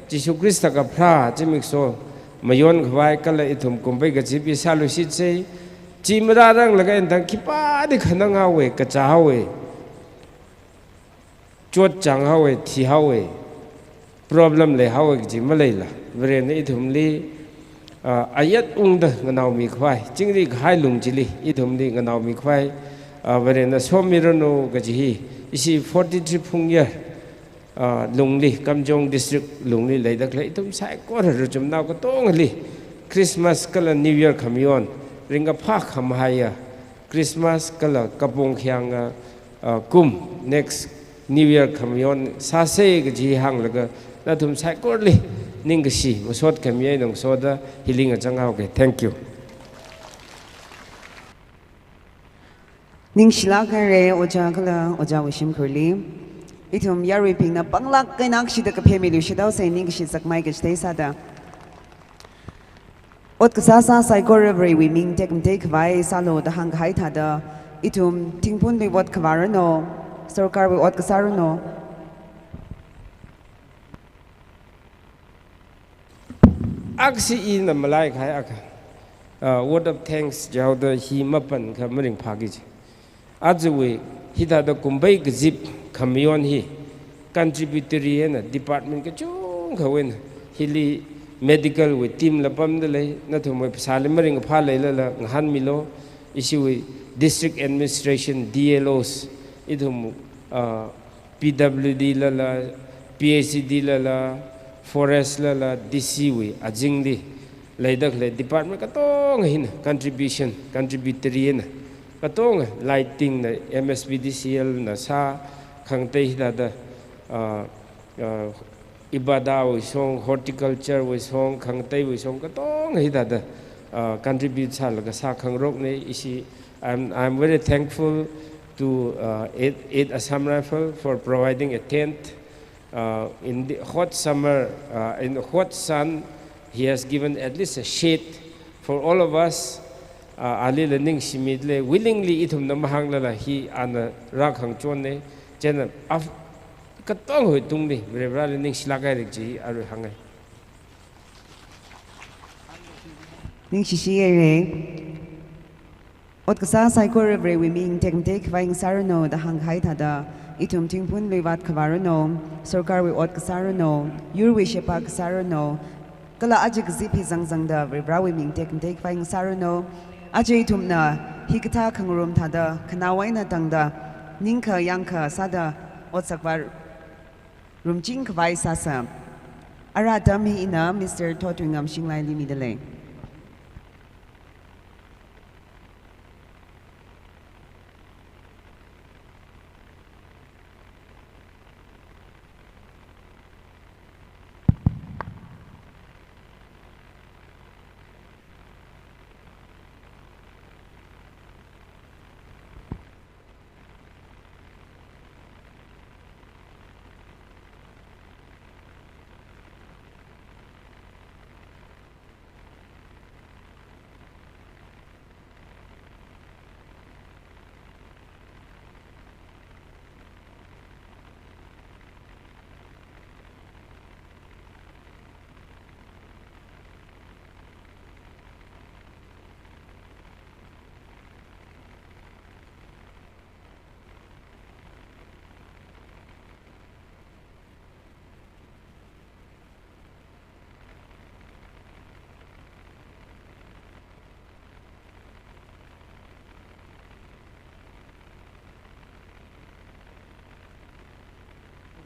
S6: Jisu Krista ka phra chimik so mayon khwai kala idum kumbai gazip bi salu sit sei chimra rang laga endang khipa di khanang hawe ka cha hawe chot chang hawe thi hawe problem le hawe ji malaila vren idum li ayat ungda nganaw mi khwai chingri khai lung jili idum li nganaw mi khwai Varena Somirano Gaji, isi 43 Phungyar, Lungli, Kamjong district, Lungli, lay the Clayton, Saikor, Rujum now Katongli, Christmas color New Year Kamion, Ring a Park Hamhaya, Christmas color Kapong Hyanga, Kum, next New Year Kamion, Sase Gaji Hang Laga, Latum Saikorli, Ningashi, was what Kamian soda, healing a Jangauke. Thank you.
S1: Ning Shilakare Oja Kala Oja Wishim Kurli. Itum Yari Ping na Banglak Ganakshi the Kapemilu Shidao say Ning Shizak Mike Sada. Ot Kasasa Saigorabri we mean take Vai Salo the Hang Haitada. Itum Tingpun be what Kavarano, Sorkar with what Kasarano.
S6: Aksi in the Malay Hayaka. Word of thanks, Jauda, he mapan coming package. Azaway, he had a Kumbai zip, Kamion he, contributory and department Kachung Kawen, Hilly medical with Tim Lapam delay, not to my Salimering Palela, Han Milo, issue with district administration, DLOs, itum PWD Lala, PACD Lala, Forest Lala, DC way, Ajingli, Ladak department Katong hin, contributory. Katong lighting the MSBDCL na sa kangtay da ibada we song horticulture we song kangtay we song katong hida contribute sa laga sa kangrok ne isi I'm very thankful to Aid Assam Rifle for providing a tent in the hot summer in the hot sun. He has given at least a shade for all of us. Ali learning simidle willingly itum na mahanglala he ana rakhang chonne chena af katong hoi tungni brebra learning silakai rikji aru hangai
S1: Ning Shishire Ot Kasa Saigorabri we mean take Vang Sarano the Hang Haitada. Itum Tingpun Levat Kavarano, Sorkar we Ot Kasarano, Yurwi Shepak Sarano, Kala Ajik Zipi Zangzangda, Rebrawi Ming take Vang Sarano. Ajay tumna hikata kangurum tada kanawaina tangda ninka yanka sada otsakvar rumjing kwai sasa ara dami ina Mr. Totwingam Shinglai Limidale.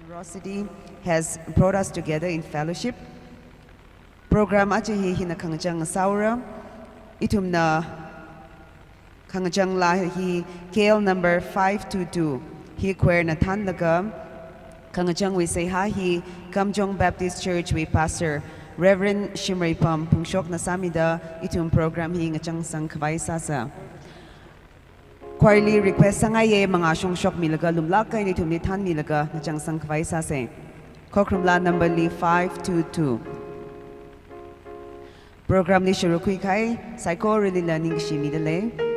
S1: Generosity has brought us together in fellowship. Program aja hi hina kangjang saura itumna Kangajang la hi KL number 522 hi kwer na than laga Kangajang we say ha hi Kamjong Baptist Church we pastor Reverend Shimray Pam pungshok na samida itum program hi ngachang sang kawai sasa Quarterly request sangaye mga shok milaga lumlakay ni tumni than milaga ngachang sang kawai sasa Kokrumla number li 522 Program ni shuru kui kai psycho really learning shi midale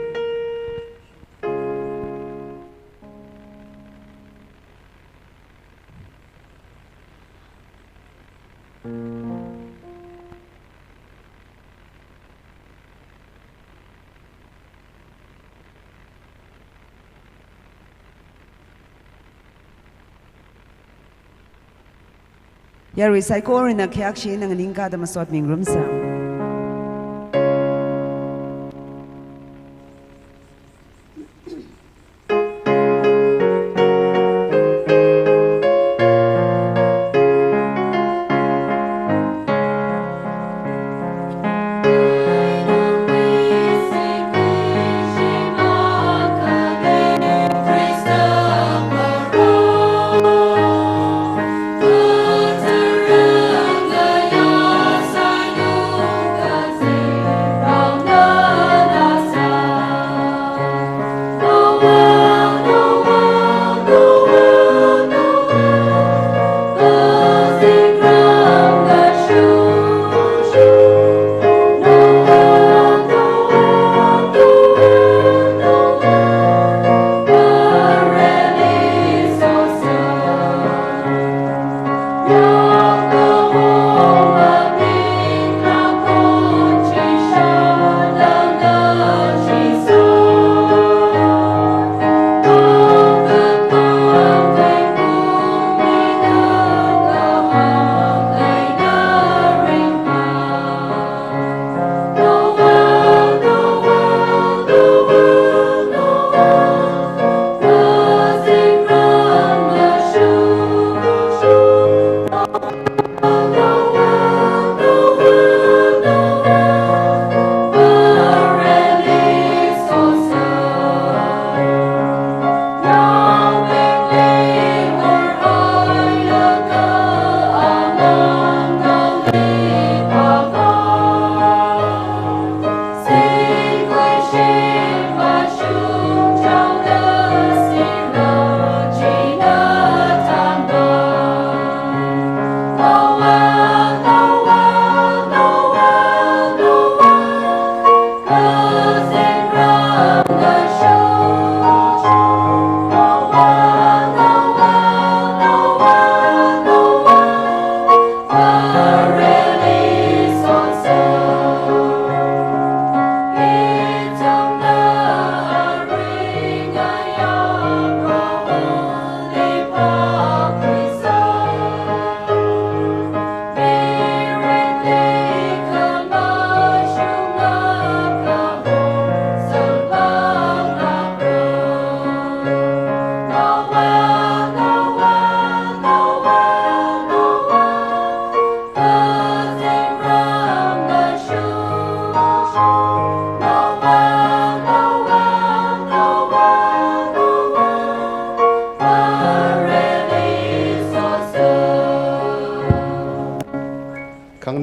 S1: Yari psycho rin na kyak shi nang ningka da masot ming room sa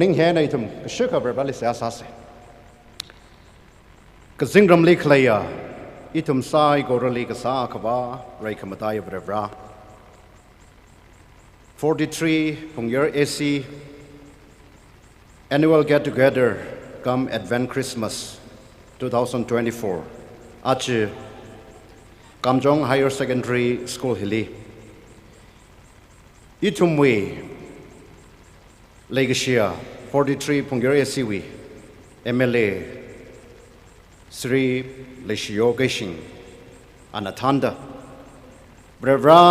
S2: Ning he na itum shika verbali sa asase ka zingram liklaya itum sai gorali ka sa kaba rai kamataya brevra 43 PHUNGYAR AC annual get together come Advent Christmas 2024 achi Kamjong Higher Secondary School hili itum we Legacia 43 PHUNGYAR ACW MLA Sri Leshio Geshing Anatanda Brevra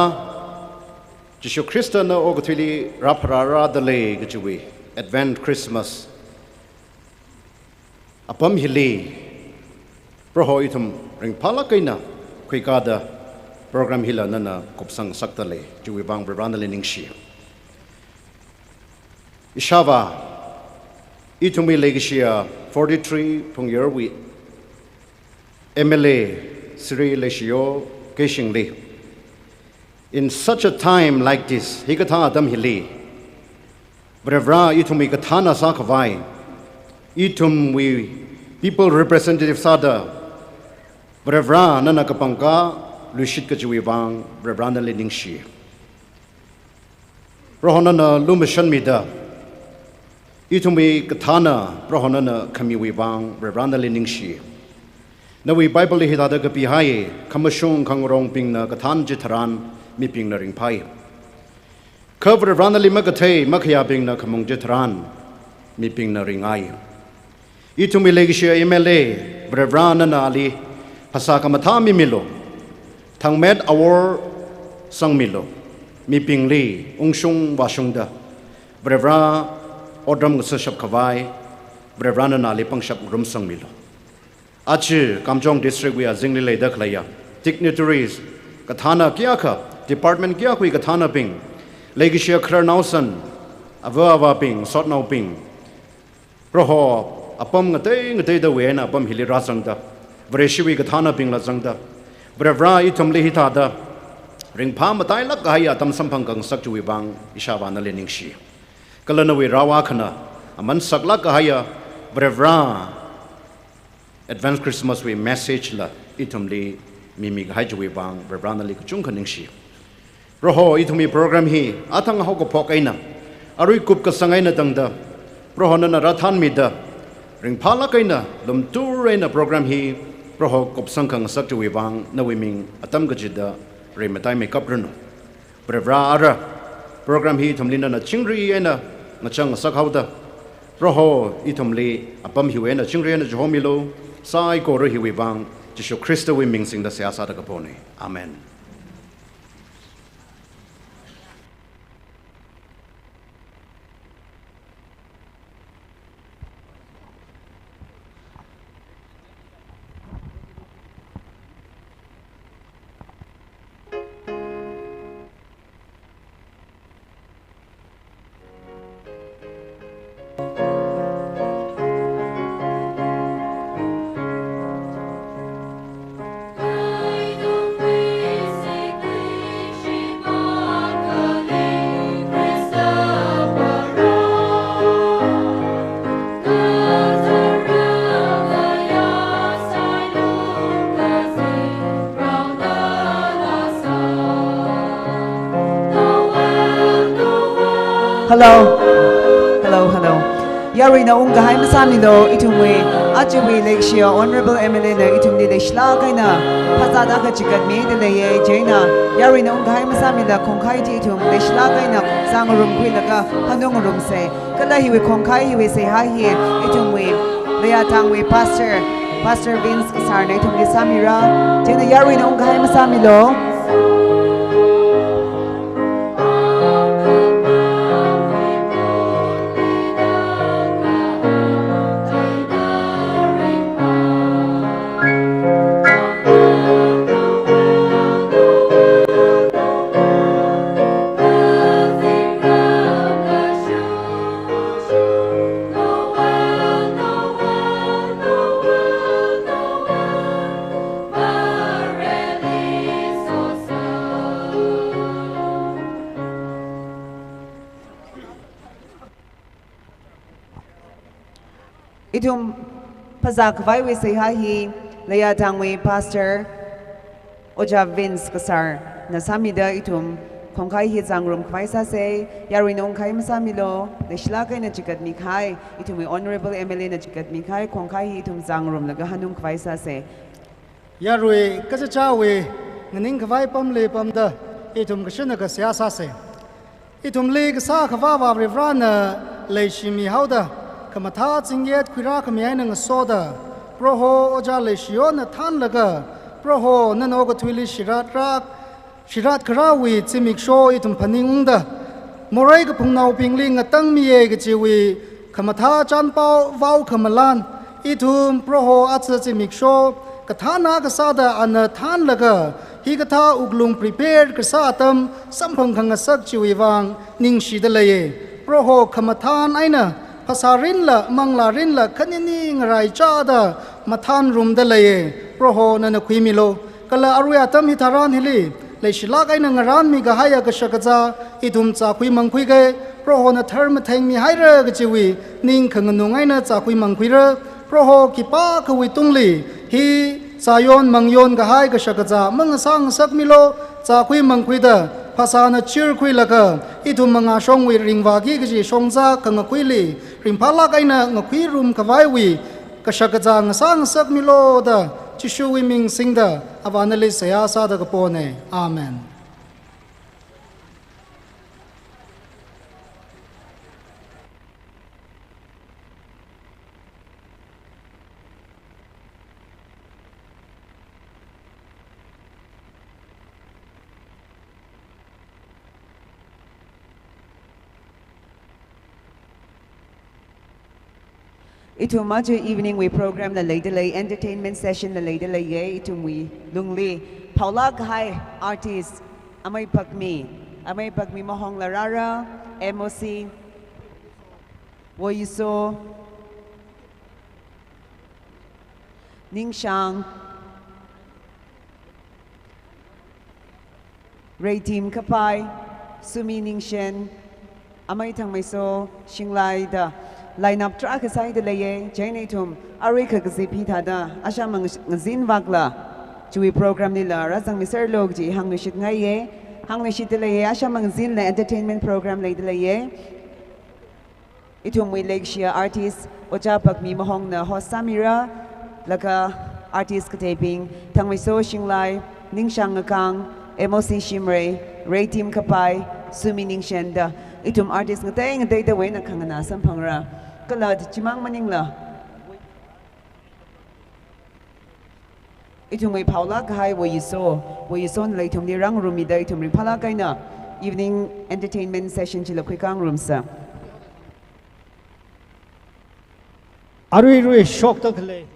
S2: Jisho Christa na ogutili raparara dale gajui Advent Christmas Apam hili Proho itum ring pala kaina kuikada program hila nana kopsang saktale jui bang Brevra ningshi Ishava Itumi Legacia 43 PHUNGYAR we MLA Sri Leshio Keshingli. In such a time like this, Hikata Adam Hili, Brevra Itumi Katana Sakavai, Itum we people representative Sada, Brevra Nanakapanga, Lushika Juivang, Brevrana Lidingshi. Rohonana Lumishan Mida, Itumi Katana, Rohonana Kamiwivang, Brevrana Lidingshi. Na we Bible Hidada Kapihai, Kamashung Kangrong Pingna Katan Jitaran, Mi Pingna Ring Pai. Cover Ranali Makate, Makaya Pingna Kamung Jitaran, Mi Pingna Ring Ai. Itumi Legishia MLA, Brevrana Nali, Pasaka Matami Milo, Tangmed Awar Sang Milo, Mi Pingli, Ungshung Washungda, Brevra Odram Sashap Kavai, Brevrana Nali Pangshap Rum Sang Milo. Achi Kamjong District we are Zingley Daklaya. Dignitaries Katana Kiaka, Department Kiakui Katana Ping, Legishia Kranausan, Avava Ping, Sotnau Ping, Roho, Apam Ngate the Wena, Apam Hili Razangda, Breshiwi Katana Ping Lazangda, Brevra Itum Lihitada, Ring Pamatai Lakaya, Tam Sampangang Sakjuibang, Ishavana Leningshi. Kalanawi Rawakana, Aman Saklakahaya, Brevra. Advanced Christmas we message la itumli mimi hajwi bang Brevrana li kuchung kaningshi. Roho itumi program hi atang hoko pokaina. Arui kup kasangaina tangda. Roho na rathan mida. Ring pala kaina lum turena program hi. Roho kup sangkang sakjuwi bang na wiming atam gajida re matai make up reno. Brevra ara program hi itumlina na chingri ena ngachang sakhawda. Roho itumli apam hiwena chingri ena johomilo. Sai Goro Hiwibang, Jisho Christa Wiming Sing the Siasata Kapone. Amen.
S1: Hello. Yari na unggahay masamilo itumwe atjuwi lekshia Honorable MLA na itumni lekshla kaina pasada ka chikat me deleye jaina yari na unggahay masamila kongkai ji itum lekshla kaina sangarum kuilaka hanungarum se kada hiwe kongkai hiwe se ha hi itumwe leya tangwe Pastor Vince Sarna itumni samira jaina yari na unggahay masamilo. Itum pazak vai we say hi leya tangwe Pastor Oja Vince Kasar na samida itum kongkai hi zangrum kwaisa se yari nong kai masamilo leshla kai na chikat mikai itum we Honorable MLA na chikat mikai kongkai hi itum zangrum laga hanung kwaisa se
S3: Yarwe kachachawe nganing kwai pam le pam da itum kashina ka siasa se itum le sa khwa wa Brevrana le shimi hauda Kamata Zingyet Kira Kamianang Soda, Proho Oja Leshion, Tanlaga, Proho Nanoga Twili Shirat Karawi, Timik Show, Itum Paningunda, Morega Pungnau Pingling, a Tang Miegi, Kamata Janpao, Vau Kamalan, Itum, Proho Atsa Timik Show, Katana Kasada, and a Tanlaga, Higata Uglung prepared Kasatam, Sampang Kangasak Chiwivang, Ning Shidalaye, Proho Kamatan Aina. Pasarin la mangla rin la kanini ngarai chada มาท่านรุมเดเลยเพราะโหนันคุยมิโลก็ละอรุยาตมิทารานฮิลีเลยชิลากไอ้นังรานมีกะให้กะชะกะจาอิทุมจาคุยมังคุยเกเพราะโหนัทเทอร์มเทงมีให้เรกะจิวีนิ่งขงนุงไอ้นะจาคุยมังคุยเรเพราะโหกิป้าขวิตุงลีฮีสายอนมังยอนกะให้กะชะกะจามังสังสักมิโลจาคุยมังคุยเดภาษาณชิร์คุยละกะอิทุมมังอาชงวิริงวากีกะจิชงจาขงคุยลีริงพาลากไอ้นะงคุยรุมกะไว้วีกะชะกะจางสังสักมิโลดาจิชูวิมิงสิงดาอวานลิสยาซาดะกะโปเนอาเมน
S1: Itum Maju evening we program the Lady Lay entertainment session the Lady Lay ye itum we lungli Paula Ghai artist Amay Pagmi Mahong Larara MOC Woyuso Ningshang Ray Team Kapai Sumi Ningshen Amay Tangmaiso Shinglai da line up track aside the laye Jane tum Arika Gazipita da Ashamang Zin Vagla Chui program nila Razang Mr. Logji Hang Nishit Ngaye Hang Nishit laye Ashamang Zin la entertainment program lay the laye Itum we Lake Shia artist Ojapak Mi Mahong na Hosamira Laka artist kataping Tangmiso Shinglai Ningshang Akang MOC Shimre Ray Team Kapai Sumi Ningshen Itum artist ngatay the way na kangana sampangra kalad chimang maningla Itum may Paula Ghai wo yiso na itum ni rang room ida itum ring pala kay na evening entertainment session chila kwikang room sa
S3: Arui rui shok tak le